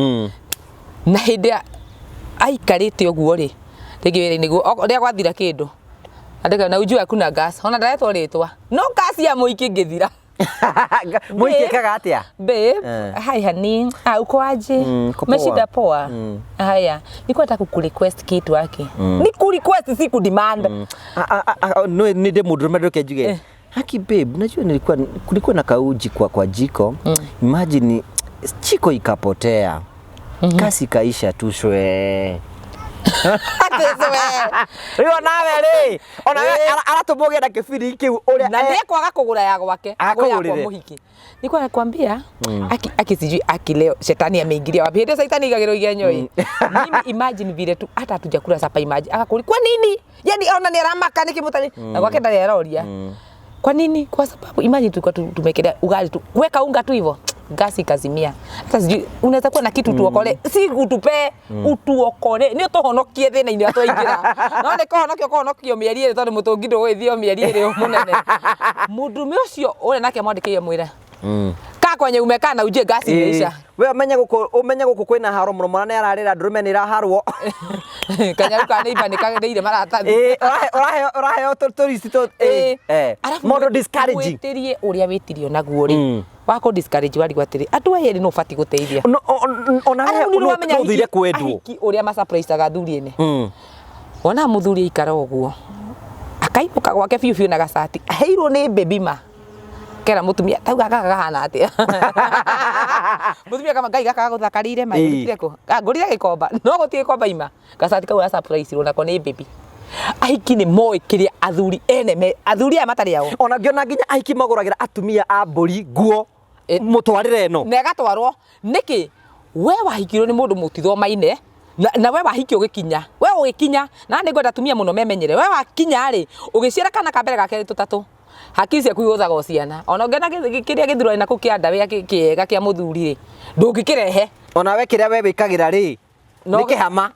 na hindi aikarite oguo ri rigi wira niguo ria gwathira kindu andika na uju akuna gas ona ndaretwo ritwa no gas ya muiki ngithira muiki kaga atia babe hi honey ukoaje meshida poa haya niko nataka kurequest kitu yake ni ku request si ku demand no ni de mundu medoke juge haki babe unajua kulikuwa na kauji kwa jiko imagine jiko ikapotea kasi kaisha tu shwe Rio nawe ri ona aratumoge na kibiri kiu uria na ndekwaga kugura ya gwake agura muhiki niko nakwambia akisijui akileo shetani ameingilia wapi hende shetani igagiro igenyo mimi imagine vile tu hata hatujakula sapa imagine akakuli kwa nini yani ona ni ramaka nikimutani na gwake ndari aroria kwa nini kwa sababu imagine tulikuwa tumekelea ugali tu weka unga tu hivyo gasi kazimia hata sijui unaweza kuwa na kitu tuokole si utupe utuokole ni utohonokie thina ini atwaingira no ne kohonokio mieri ire tondu mutungi ndugwithio mieri ire munene mundume ucio ure nake mwandikire mwire ka kwenye umekana uje gasi imeisha we umenya guku kwina haro muno mwana ni ararira ndurume ni raharwo kanyaruka ni ibanikageire maratathi orahe turisi to modo discouraging witirie uria witirio naguo ri wako discourage wali gwatiri andu eri no fati guteithia ona no thire kwendwo uria ma surprise aga thuri-ini ona muthuri ikara oguo akaimuka gwake biu na gacati aheirwo ni baby ma kera mutumia tauga gakahana atia mutumia kama ngai gakaga guthakarire mai gutire ko ngurire gikomba no gutie gikomba ima gacati kau surprise rona ko ni baby ahiki nĩ moĩ kĩrĩa athuri ene athuri aya matarĩ ao ona ngiona nginya ahiki magũragĩra atumia a mbũri nguo mũtwarĩre ĩno na ĩgatwarwo nĩkĩ we wahikirwo nĩ mũndũ mũtithomaine na we wahiki ũgĩkinya we ũgĩkinya na nĩ ngwenda atumia mũno memenyere we wakinya rĩ ũgĩciara kana ka mbere gake tũtatũ hakiri ciaku igũthaga ciana ona ngena kĩrĩa gĩthurani na kũu kĩa ndawa kĩega kĩa mũthuri rĩ ndũngĩkĩrehe ona we kĩrĩa we wĩkagĩra rĩ no kĩhama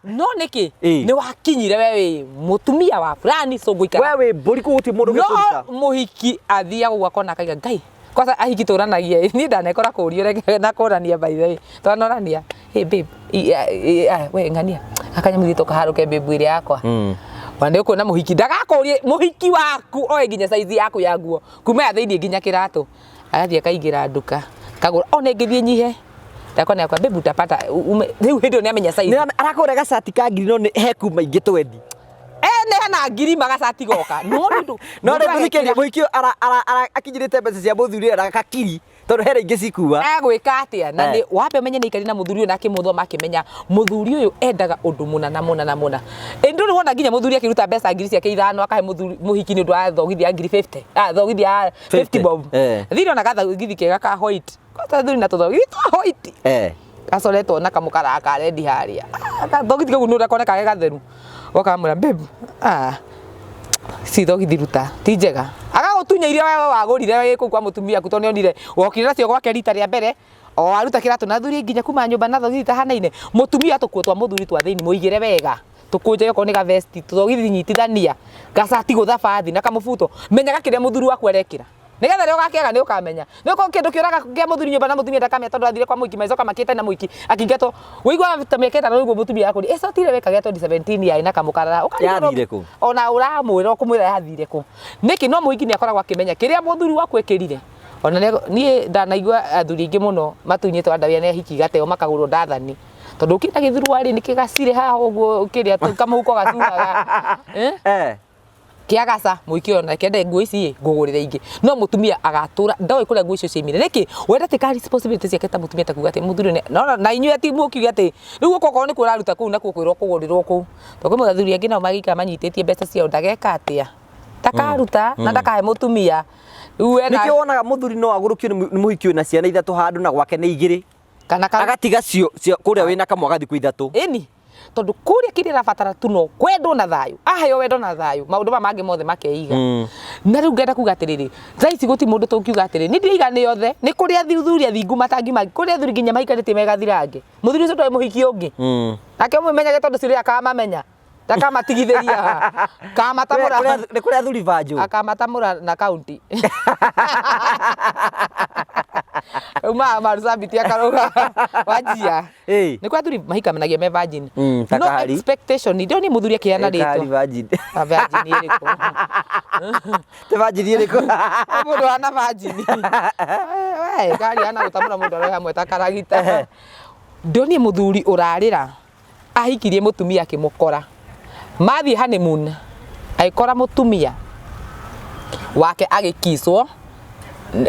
no nĩkĩ nĩ wakinyire we wĩ mũtumia wa fulani so guikara we wĩ mbũri gũtirĩ mũndũ ũgĩkũruta no mũhiki athiaga gwakona akaiga ngai kwanza ahiki tũranagia niĩ ndanekora kũrio na kũrania by the way twanorania hey babe we ngania akanyamũ gitũ kaharũke babe ĩrĩa yakwa wande kuona mũhiki ndagakũrie mũhiki waku oe nginya size yaku ya nguo kuma ya thĩinĩ nginya kĩratũ agathie kaingĩra nduka kagũra ona ngĩthie nyihe ndakona yakwa babe utapata rĩu hĩndĩ nĩ amenya size arakũre gacati ka ngiri no nĩ heku maingĩ twendi nĩ hana ngiri magacati goka no rĩu thikĩria mũhiki akinyĩrĩte mbeca cia mũthuri arakakiri tondũ hera ingĩ cikua gwĩka atĩa na nĩ wambe menye nĩ Ikarira na mũthuri ũyũ na akĩmũthoma akĩmenya mũthuri ũyũ endaga ũndũ mũna ndũrĩ wona nginya mũthuri akĩruta mbeca ngiri ciake ithano akahe mũhiki nĩ ũndũ wa thogithia ngiri 50 thogithia 50 bob thiri ona gathogithi kega ka white kota thuri na tũthogithi twa white gacoretwo na kamũkara ka rendi harĩa thogithia kau nĩ ũrakoneka ge gatheru okamwĩra babe si thogithi ruta ti njega agagũtunya iria wewe wagũrire kũu kwa mũtumia aku tondũ nĩonire wokire nacio gwake rita rĩa mbere o aruta kĩratũ na thuri nginya kuma nyũmba na thogithi tahanaine mũtumia tũkuo twa mũthuri twa thĩinĩ mũigĩre wega tũkũnje okorwo nĩ gavesti thogithi nyitithania gacati gũthabathi na kamũbuto menyaga kĩrĩa mũthuri waku arekĩra nĩgetha rĩo gakĩaga nĩ ũkamenya nĩ ũkorwo kĩndũ kĩũraga kĩa mũthuri nyũmba na mũtumia ndakamenya tondũ athire kwa mũhiki maicoka makĩte na mũhiki akĩingatwo wĩigua ta mĩaka ĩtano nĩguo mũtumia yakũri ĩcotire wekaga 2017 yaĩ na kamũkarara yathire kũ ona ũramwĩra ũkũmwĩra yathire kũ nĩkĩ no mũhiki nĩ akoragwo akĩmenya kĩrĩa mũthuri waku ekĩrire ona niĩ ndanaigua athuri aingĩ mũno matunyĩtwo andawia nĩ ahiki gateo makagũrwo ndathani tondũ ũkĩna gĩthurwa rĩ nĩ kĩgacire haha ũguo kĩrĩa kamũhuko gacuraga kiagaca mũhiki ona kende nguo ici ngũgũrĩre ingĩ no mũtumia agatũra ndoĩ kũrĩa nguo icio ciaimire nĩkĩ wenda tika responsibility ciake ta mũtumia ta kuga atĩ mũthuri na inyuĩ ati mũkiuga atĩ rĩu ũkorwo nĩ kũraruta kũu na kwĩrwo kũgũrĩrwo kũu tondũ mũthuri angĩ nao magĩika manyitĩtie mbeca ciao ndageka atĩa ndakaruta na ndakahe mũtumia nĩkĩo wonaga mũthuri no agũrũkio nĩ mũhiki wĩna ciana ithatũ handũ na gwake nĩ igĩrĩ kana agatiga cio kũrĩa wĩna kamwe agathi kwĩ ithatũ ĩni tondu kuria kiri rabatara tuno kwendo na thayu ahayo wendo na thayu maundu mangi mothe makeiga na riu ngenda kuga atiriri thaici guti mundu tungiuga atiriri ni ndiiga ni yothe ni kuria thuri athingu matangi magi kuria thuri nginya maikarite megathirange muthuri ucio ndoi muhiki ungi nake mumenyage tondu ciria akamamenya ndakamatigithĩria kamatamũra nĩ kũrĩa thuri vanjũ akamatamũra na kaunti uma marusabiti akaruga wajia nĩ kwa thuri mahikamanagia me virgin no expectation ndio ni muthuri akiana rĩtwa virgin virgin ĩrĩkũ te virgin ĩrĩkũ mũndũ ana virgin we gari ana gutamũra mũndũ arĩa hamwe ta karagita ndio ni muthuri ũrarĩra ahikirie mũtumia akĩmũkora mathi honeymoon aikora mutumia wake agikiswo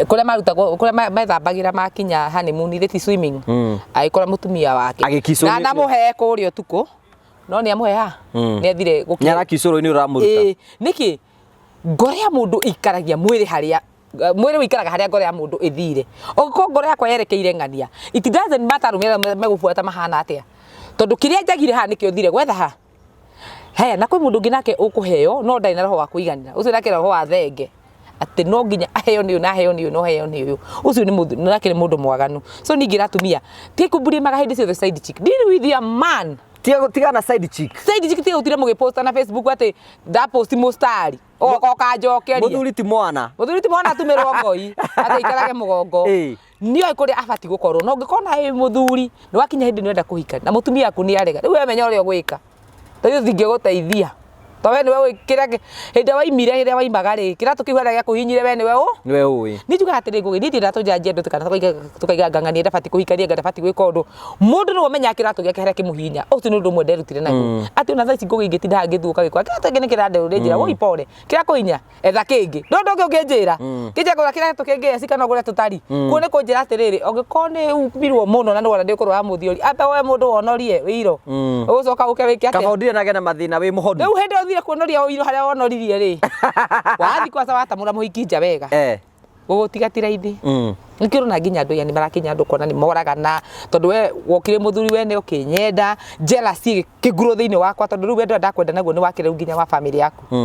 kule marutagwo kule methambagira makinya honeymoon itheti swimming aikora mutumia wake na namuhe kurio tuko no ni amuhe ha ni athire nyara kisoro ni uramuruta niki ngore ya mundu ikaragia mwiri haria mwiri wikaraga haria ngore ya mundu ithire ogiko ngore yakwa yerekeire ngania it doesn't matter megubuata mahana atia tondu kiria njagire ha nikio thire gwetha ha he na kwĩ mũndũ ũngĩ nake ũkũheo no ndai na roho wa kũiganira ũcio nake roho wa thenge atĩ no nginya aheo nĩ ũyũ na aheo nĩ ũyũ no heo nĩ ũyũ ũcio nĩ mũndũ nake nĩ mũndũ mwaganu so ningira atumia tikuburi maga hĩndĩ ciothe side chick deal with your man tigana side chick tiga utire mũgĩposta na Facebook atĩ da post mustari oka njokeria mũthuri ti mwana tumĩrwo ngoi atĩ ikarage mũgongo nĩoĩ kũrĩa abati gũkorwo no ngĩkona ĩ mũthuri nĩ wakinya hĩndĩ nĩenda kũhika na mũtumia aku nĩ arega rĩu we menya ũrĩa ũgwĩka tondũ thingĩgũteithia to we niwe kira hinde waimire hinde waimaga ri kira tukihwera gya kuhinyire we niwe ui ni juga atiri ngugi nditi ndatunjanjia ndu tukana tukaiga ngangania ndabati kuhikaria ndabati gwika undu mundu no menya kira tugia kehera kimuhinya uti ni undu mwe nderutire naguo ati ona thaici ngugi ngitinda ngithuka gikwa kira tugi ni kira nderu njira woi pore kira kuhinya etha kingi ndondo ngi unginjira kija kura kira tukingia cikana gure tutari kuone kunjira atiriri ongikone umirwo muno na ndwara ndikorwo wa muthiori ata we mundu wonorie wiro ugucoka uke wiki atia kabaudire nage na mathina wi muhonu riu hinde uthire kuonoria wiro haria wonoririe ri wathi kwasa watamura muhiki nja wega gugutigatira ithi nikiro na nginya andu yani marakinya andu kona ni moragana tondu we wokire muthuri we ni ukinyenda jealousy kiguro thiini wakwa tondu riu wendo ndakwenda naguo ni wakire nginya wa family yaku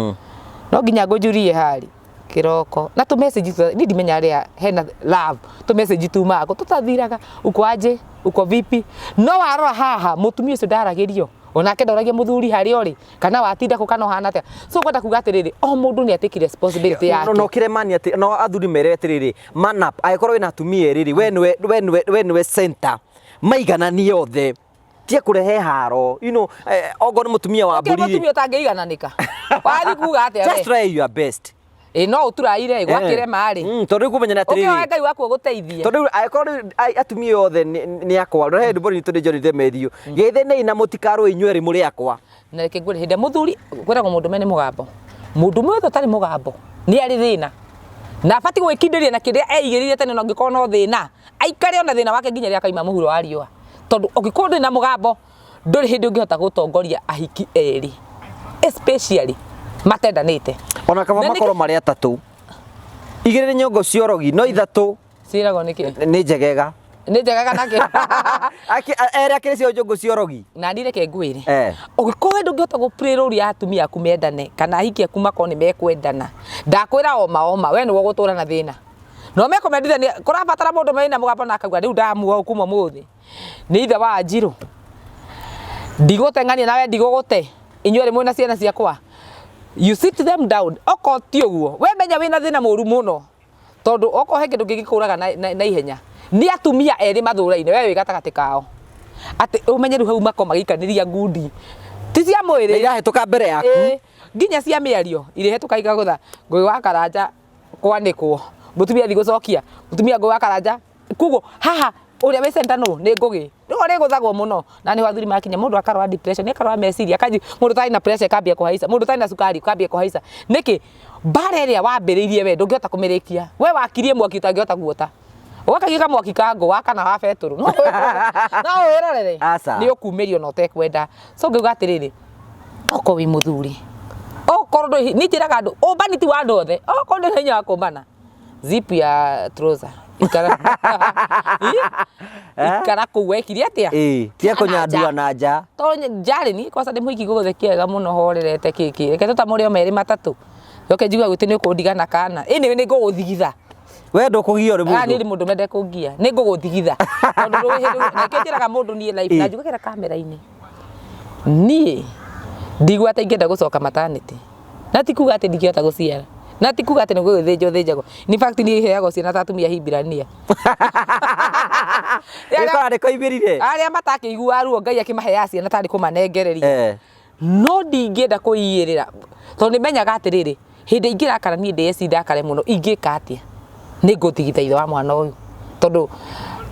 no nginya ngujurie hari kiroko na tu message ni ndimenya ria hena love tu message tu mako tutathiraga uko aje uko vipi no warora haha mutumia ucio ndaragirio onake ndoragia muthuri hari ori kana watinda ku kana hana atia so kwenda kuga atiriri o mundu ni atiki responsibility yake no kire mani ati no athuri mere atiriri man up aikorwo ina atumia eriri we niwe center maigananie othe tie kurehe haro ogo ni mutumia wa mburi mutumia utangeigananика wathi kuga atia just try your best no uturaire gwakire mari tondu kumenya na atiriri okay ngai waku guteithie tondu aikorwo atumia othe ni akwa rehe ndubori nitu ni John Demerio geithe nei na mutikaro inyueri muri akwa na reke ngure hinde muthuri kwiragwo mundu mene mugambo mundu mwetho tari mugambo ni ari thina na fati gwikindiria na kiria eigirire tene no ngikorwo no thina aikare ona thina wake nginya ria kaima muhuro wa riua tondu ungikorwo ndina mugambo nduri hindi ungihota gutongoria ahiki eri especially matendanite ona kama makoro mari atatu igire nyongo ciorogi no ithatu ciragwo niki ni njegega nake ere akire cio nyongo ciorogi na ndire ke ngwire ugikorwo ndungihota gupriroria atumia aku mendane kana ahiki aku makoni mekwendana ndakwira oma we niwo gutura na thina no mekomendithania kurabatara mundu mena mugambo na akauga riu ndamuo kuma muthi ni ithe wa Njiro ndigutengania nawe ndigugute inyuere mwena ciana ciakwa you sit them down oko ti uguo we menya wina thina muru muno tondu oko he kindu gigikuraga na ihenya ni atumia eri mathuraine we wigatagati kao ati umenye ru hau makoma gikaniria ngundi ti cia mwiri irahetuka mbere yaku nginya cia miario irihetuka igagutha ngui wa karanja kwanikwo mutumia thi gucokia mutumia ngui wa karanja kugo haha uria we center no ni ngugi no ri guthagwo muno na ni wathuri makinya mundu akarwa depression akarwa meciria kaji mundu tai na pressure kambia kuhaica mundu tai na sukari kambia kuhaica niki bare ria wambiririe we ndungihota kumirikia we wakirie mwaki utangihota guota wakagiga mwaki kango wakana wa beturu no wirorere ni ukumirio no tekwenda so ngiuga atiriri oko wi muthuri okorwo ni njiraga andu umbaniti wa andu othe okorwo ni hinya wa kumbana zip ya trouser ikara kuwekiri atia tia kunyandua na nja to njari ni kwa sababu mwiki guthe kiega muno horerete kiki reke tutamurio meri matatu yoke njigua guti ni kundigana kana ini ni nguguthigitha we ndukugio ri mundu ni mundu mende kungia ni nguguthigitha tondu ruhiru na kinjiraga mundu ni life na njugakira kamera-ini ni ndigwa ta ingenda gucoka maternity na tikuga ati ndingihota guciara na tikuga ati niguo thinjago in fact ni heago ciana tatumia himbirania ikora de koibirire aria matakigua ruo ngai akimahe ciana tari kumanengereria no ndingenda kuiyirira tondu menyaga atiriri hindi ingirakara ni ndeci ndakare muno ingika atia ni nguthigitha ithe wa mwana uyu tondu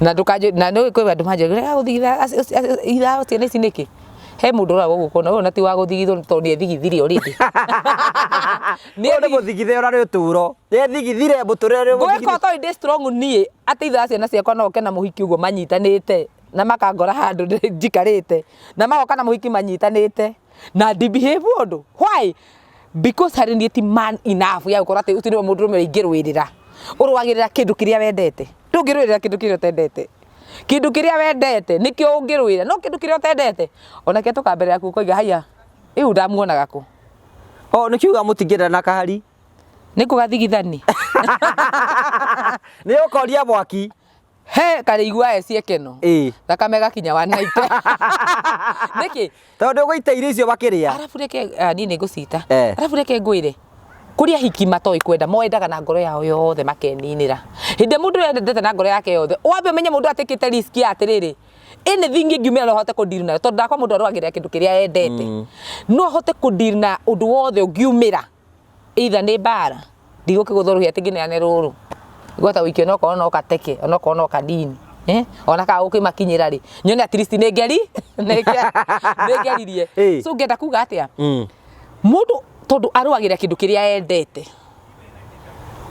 na ndukaje na no kwi andu manjira guthigitha itha ciana ici niki he mundu ora gukona uyu nati wa guthigithwo tondu ni thigithiri oridi ni guthigithia ora ri uturo ni thigithire muturere gwiko to ndi strong ni ati itha ciana ciakwa no kena muhiki uguo manyitanite na makangora handu njikarite na magoka na muhiki manyitanite na di behave undu why because hari ni ti man enough ya gukora ati utini mundu rume ingirwirira urwagirira kindu kiria wendete ndungirwirira kindu kiria utendete kindu kiria wendete nikio ungirwira no kindu kiria utendete onake tukambere yaku koiga haya iu ndamuonaga ku nikiuga mutingenda na kahari nikugathigithani ni ukoria mwaki he kare igua ciekeno thakame gakinya wa naite niki tondu guita irio icio bakiria arafu reke nini ngucita arafu reke ngwire kuria hiki matoi kwenda moendaga na ngoro yao yothe makeninira hinde mundu endete na ngoro yake yothe wambe menye mundu atikite risk atiriri anything ingiumira no hote kudeal nayo tondu ndakwa mundu arwagira kindu kiria endete no hote kudeal na undu wothe ungiumira either ni bara ndigukiguthuruhia tingineane ruru igwata wikio no korwo no kateke no korwo no kadini ona ka ukimakinyira ri nyone at least ne ngeri ngeririe so ngenda kuga atia mundu tondu arwagira kindu kiria endete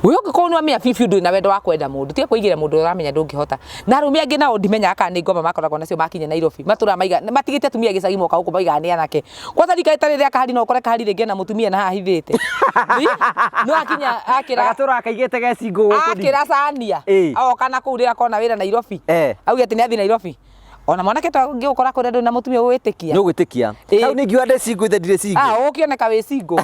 we ungikorwo ni wamenya bibi ndu na wendo wa kwenda mundu tie kuigira mundu uramenya ndungihota na arumi angi nao ndimenya aka ni ngoma makoragwo nacio makinya Nairobi matura maiga matigite atumia gicagi moka guku maiga ni anake kwata rikaitare ria kahari no kore kahari ringi na mutumia na hahithite no akinya akira gatura akaigite gecingo guku akira sania oka na kuu ria kona wira Nairobi auge ati ni athi Nairobi ona mwanake ngikora kore ndu na mutumia gwitikia no gwitikia kau ni ngiwa ndecingo ithe ndire cingo ukioneka wi cingo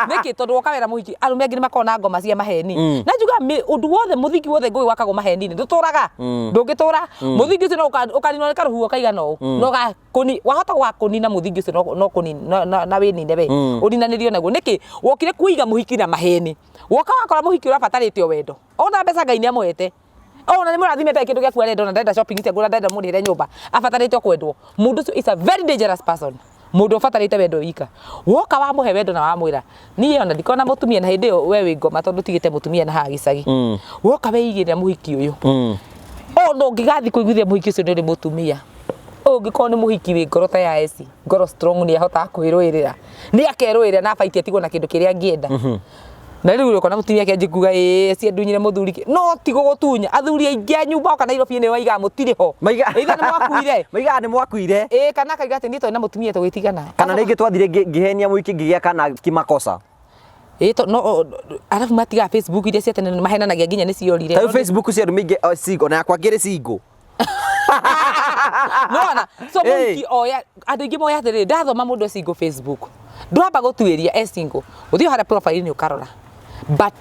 niki tondu ukawira muhiki arume angi makona ngoma cia maheni na njuga undu wothe muthiki wothe ngui wakagwo maheni ni nduturaga ndungitura muthiki ucio no ukaninwa karuhuo kaiga no ga kuni wahota gwa kunina muthiki ucio no kuni na winine we uninanirio naguo niki wokire kuiga muhiki na maheni woka wakora muhiki urabatarite wendo ona mbeca Ngai ni amuhete ona ni murathimete kindu gya fuare ndona ndenda shopping cia ngura ndenda murire nyumba afatarite kwendwo mundu is a very dangerous person mundu afatarite wendo wika woka wa muhe wendo na wa mwira nie ona ndikona mutumia na hindi yo we wi ngoma tondu tigite mutumia na ha gicagi woka we igire muhiki uyu no ngigathi kuiguthia muhiki ucio nduri mutumia ungikorwo ni muhiki wi ngoro ta ya esi ngoro strong ni ahota kwirwirira ni akerwirira na fight atigwo na kindu kiria ngienda na riu ukona mutumia kianji kuga cie ndunyire muthuri no tigo gutunya athuri aingi nyumba oka Nairobi ni waiga mutiri ho maiga itha ni mwakuire maiga ni mwakuire kana kaiga ati nito na mutumia tugwitigana kana ringi twathire ngihenia muiki ngigia kana kimakosa to no arafu matiga Facebook iria cia tene mahenanagia nginya ni ciorire ta Facebook cia rumingi cingo na yakwa ngiri cingo no so muiki oya andu ingi moya atiriri ndathoma mundu cingo Facebook ndwamba gutuiria cingo uthio hara profile ni ukarora but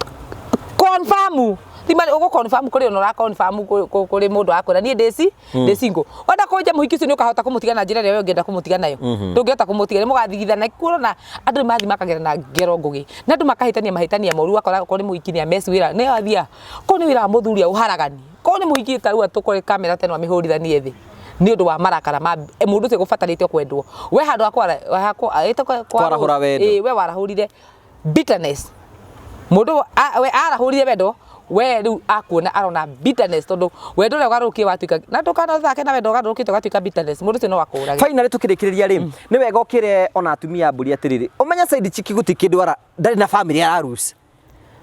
confirm timani ugo confirm kuri ono ra confirm kuri mundu akwira ni ndeci ndecingo onda kunja muhiki ucio ni ukahota kumutiga na njira ria we ngenda kumutiga nayo ndungihota kumutiga ni mugathigithana kuona andu mathi makagera na ngero ngugi na andu makahitania moru akora kuri muhiki ni amesi wira ni athia ko ni wira muthuri uharagani ko ni muhiki taru atukore kamera teno amihurithanie thi ni undu wa marakara ma mundu ucio gubatarite kwendwo we handu akwara kwarahura wendo we warahurire bitterness mundu we arahurire wendo we riu akuona arona bitterness tondu wendo ria garukie watuika na ndukana thake na wendo garukite gatuika bitterness mundu ucio no wakurage finally tukirikiriria ri ni wega ukire ona atumia mburi atiriri umenya side chiki guti kindu ara ndari na family ararus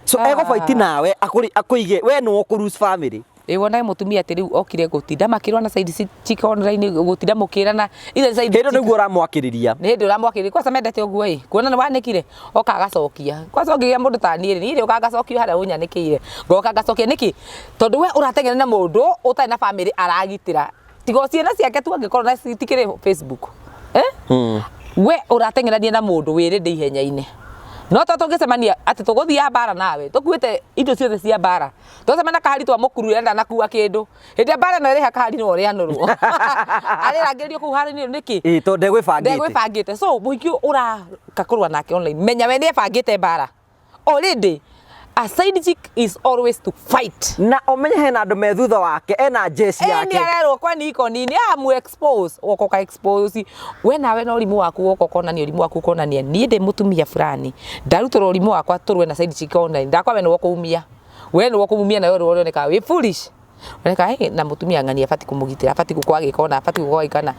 so ego fight nawe akuige we no kurus family wona mutumia ati riu okire gutinda makirwa na side chick online gutinda mukirana ile side hendo niguo uramwakiriria ni hendo uramwakiriria kwa samendete uguo kuona ni wanekire oka gacokia kwa cokia mundu ta niiri ni uka gacokio haria unyanikire ngoka gacokia niki tondu we uratengena na mundu utari na family aragitira tigo ciana ciake tu angikorwo na citikire Facebook we uratengena na mundu wiri ndi ihenya-ine no to tungicemania ati tuguthia bara nawe tukuite indo ciothe cia bara tucemana kahari twa mukuru enda nakuwa kindu hindi bara no riha kahari no ria nurwo ari rangirio ku hari ni niki to ndegwibangite so muhiki ura kakurwa nake online menya we ni bangite bara already a side chick is always to fight na omenye hena andu me thutha wake ena jeshi yake ni arerwo kwa niko nini amu expose woko ka expose we nawe no rimu waku woko kona ni rimu waku kona ni ndi mutumia fulani ndarutoro rimu wakwa turwe na side chick online ndakwa we no woko umia we no woko umia na we roneka we foolish oneka na mutumia ngani afati kumugitira afati kukwagika ona afati kukwagikana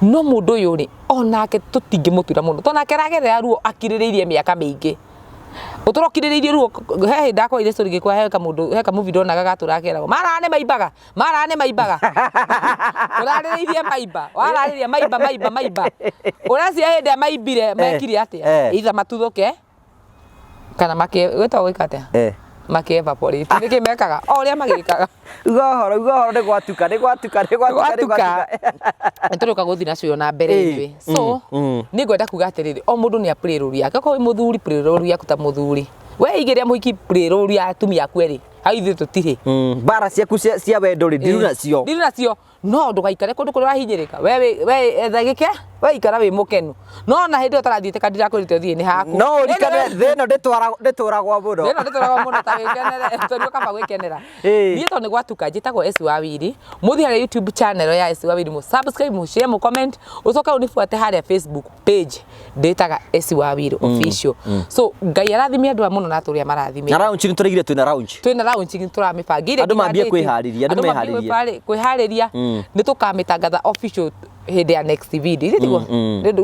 no mundu uyu ri onake tutingi mutura mundu tonake ragerera ruo akiririirie miaka mingi uturokiririe ruo he ndako ile story gikwa he kamundu he kamu video naga gaturakerago marane maibaga urariririe maiba warariria maiba uracia hende maibire mekiri atia itha matuthuke kana make weta wikate make evaporate niki mekaga o ria magikaga ugohoro ni gwatuka nturuka guthi nacio na mbere iwe so ni ngwenda kuga atiriri o mundu ni apriruri yake ko muthuri priruri yaku ta muthuri we igeria muiki priruri atumia kweri hau ithu tutire bara ciaku cia wendo ri ndiru nacio no ndugaikare kundu kuria hinyirika we ethagike we ikara wi mukenu no na hindi utarathiite kandira kurite thie ni haku no rikane theno ndituragwa muno ta wikenere tondu kamba gwikenera ni to ni gwatuka njitagwo esi wa wiri muthi haria YouTube channel ya esi wa wiri mu subscribe mu share mu comment ucoka unifuate haria Facebook page nditaga esi wa wiri official so ngai arathime andu muno na turia marathime na raunchi niturigire twina raunchi turamibangire andu mambie kwihariria andu mehariria kwihariria ni tukamitangatha official hindi ya next video ithigo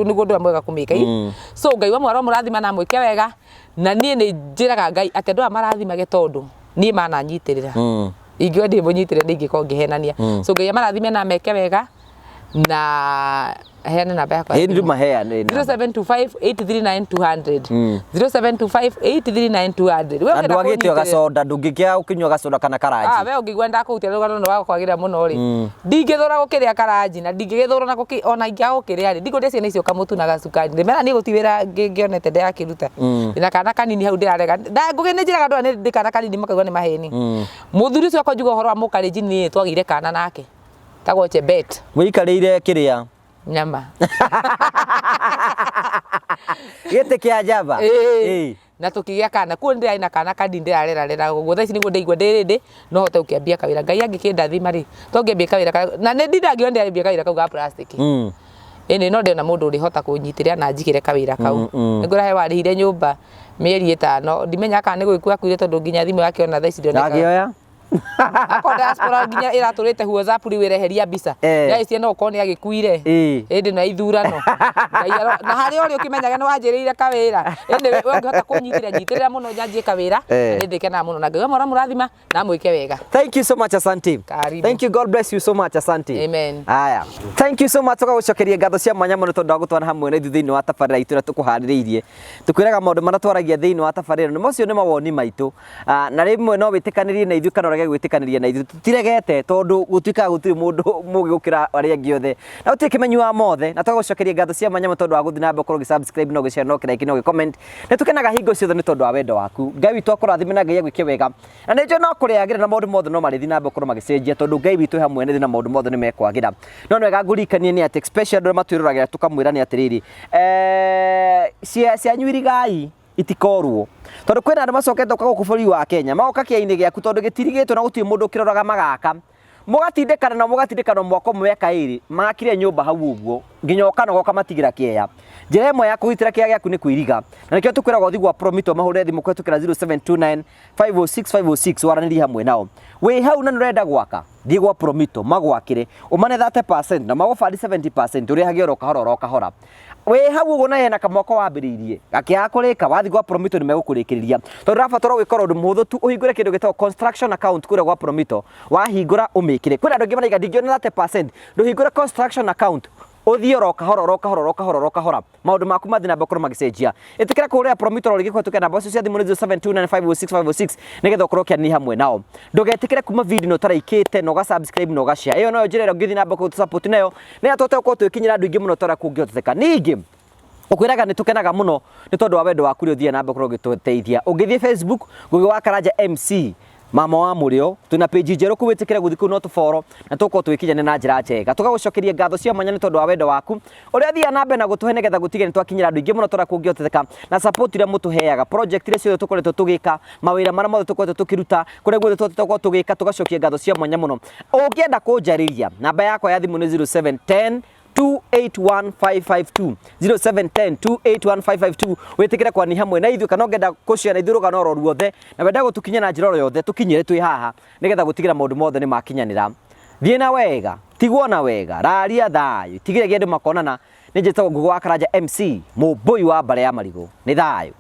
niguo ndu mwega kumika so ngai wa mwaro murathima na mwike wega na nie ni njiraga ngai ati andu marathimage tondu nie mana nyitirira ingio ndi munyitirira ningi ko ngihenania so ngai marathime na meke wega na heana namba yakwa hindi maheane 0725839200 0725839200 we andu agitio gacoda ndungikia ukinywa gacoda kana karaji we ungigwenda kuutia rugano no wakwagira muno ri ndingithura gukiria karaji na ndingithura na ona ingia gukiria ri ndigode ciana icio kamutu na gacukari ndimera ni gutiwira ngionete ndakiruta ina kana kanini hau ndirarega ngugi ni njiraga andu ni ndikana kanini makaigwa ni maheni muthuri ucio akonjuga uhoro wa mukareji ni twagire kana nake tagwo Chebet wikarire kiria nyama gite kia java na tukigia kana ku ndira ina kana kandi ndirarera gutha ici niguo ndeigua ndirindi no hote ukiambia kawira ngai angikinda thima ri tongiambia kawira na ni ndindangio ndiambia kawira kau ga plastic ene no ndena mundu uri hota kunyitirira na njikire kawira kau ngura he warihire nyumba mieri 5 ndimenya kana ni gwikua kuire tondu nginya thimu yake ona tha ici ndioneka ndagioya ako diaspora nginya iraturite huo zapuri wireheria mbica ya ici no koni agikuire indi na ithurano na hari ori ukimenyaga ni wanjiriire kawira indi we ngihota kunyitirira muno njanjie kawira ni ndikena muno na ngai mora murathima na mwike wega. Thank you so much, asante. Thank you, God bless you so much, asante. Amen. Aya, thank you so much kwa gucokeria ngatho cia mwanya muno tondu agutwana hamwe na ithuĩ thĩinĩ wa tabarĩra itũ ĩrĩa tũkũharĩrĩirie tukwĩraga maũndũ marĩa twaragia thĩinĩ wa tabarĩra nĩ macio nĩ mawoni maitũ na rĩmwe no wĩtĩkanĩrie na ithuĩ kana ũrege gwĩtĩkanĩria na ithuĩ tutiregete tondu gũtuĩkaga gũtirĩ mũndũ mũgĩ gũkĩra arĩa angĩ othe na gũtirĩ kĩmenyi wa mothe na tũgagucokeria ngatho cia mwanya tondu wa gũthiĩ na mbere ũkorwo ũgĩ-subscribe no ũgĩ-share no ũkĩ-like no ũgĩ-comment nĩ tũkenaga hingo ciothe nĩ tondu wa wendo waku. Ngai witũ akũrathime na Ngai agwĩke wega na nĩ njũĩ no kũrĩagĩra na maũndũ mothe no marĩthiĩ na mbere ũkorwo magĩcenjia tondu Ngai witũ hamwe nĩ na maũndũ mothe nĩ mekwagĩra no nĩ wega ngũririkanie nĩ atĩ especially andũ arĩa matwĩroragĩra tũkamwĩra nĩ atĩrĩrĩ cianyu irigai itikorwo tondu kwĩna andũ macokete gũkũ bũrũri wa Kenya magoka kĩainĩ gĩaku tondu gĩtirigĩtwo na gũtirĩ mũndũ ũkĩroraga magaka mũgatindĩkana mwaka ũmwe eka ĩrĩ makire nyũmba hau ũguo nginya ũkana goka matigira kĩeya. Njĩra ĩmwe ya kũgitĩra kĩeya gĩaku nĩ kwĩriga na nĩkĩo tũkwĩraga ũthiĩ gwa Promito mahũre thimũ kũhĩtũkĩra 0729506506 waranĩrie hamwe nao wĩ hau na nĩũrenda gwaka thiĩ gwa Promito magwakĩre ũmane 30% na magũbandi 70% ũrĩhage oro kahora wĩ hau ũguo na hena kamwaka wambĩrĩirie gakĩaga kũrĩka wathiĩ gwa Promito nĩ megũkũrĩkĩrĩria tondu ũrabatara gwĩka ũndũ mũhũthũ tu ũhingũre kĩndũ gĩtagwo construction account kũrĩa gwa Promito wahingũra ũmĩkĩre kwĩna andũ angĩ maraiga ndingĩona 30% ndũhingũre construction account uthii oro kahora maundu maku mathi na mbere magicenjia itikira kuria Promito rori gikwetuka namba cio cia thimu ni 0729506506 nigetha ukorwo kiani hamwe nao ndugetikire kuma video no taraikite no ga subscribe no ga share iyo no njira ngithi namba ku support nayo ni atote uko twikinyira andu ingi muno tora kungiotheka ningi ukwiraga ni tukenaga muno ni tondu wa wendo waku ri uthie namba ukorwo gituteithia ungithie Facebook gugi wa Karanja MC mama wa murio tuna page njeru kuwitikira guthi ku no tuforo na tuko twikinyane na njira njega tugagucokeria ngatho cia mwanya ni tondu wa wendo waku uria thia nambe na gutuhe nigetha gutigire ni twakinyira andu ingi muno tora kungiotheka na support ira mutuheaga project ira cio tukoretwo tugika mawira mara mothe tukoretwo tukiruta kuria guothe tukoretwo tugika tugacokia ngatho cia mwanya muno ukienda kunjariria namba yakwa ya thimu ni 0710 281552 0710 281552 witikire kwa ni hamwe na ithu kana ngenda kushare na ithu rugano ro ruothe na wenda gutukinya na njira yothe tukinyire twi haha nigetha gutigira maundu mothe ni makinyanira thie na wega tigwo na wega raria thayu tigire gĩndũ makonana ni njĩtagwo Ngugi wa Karanja MC mũmbũi wa mbare ya marigũ ni thayu.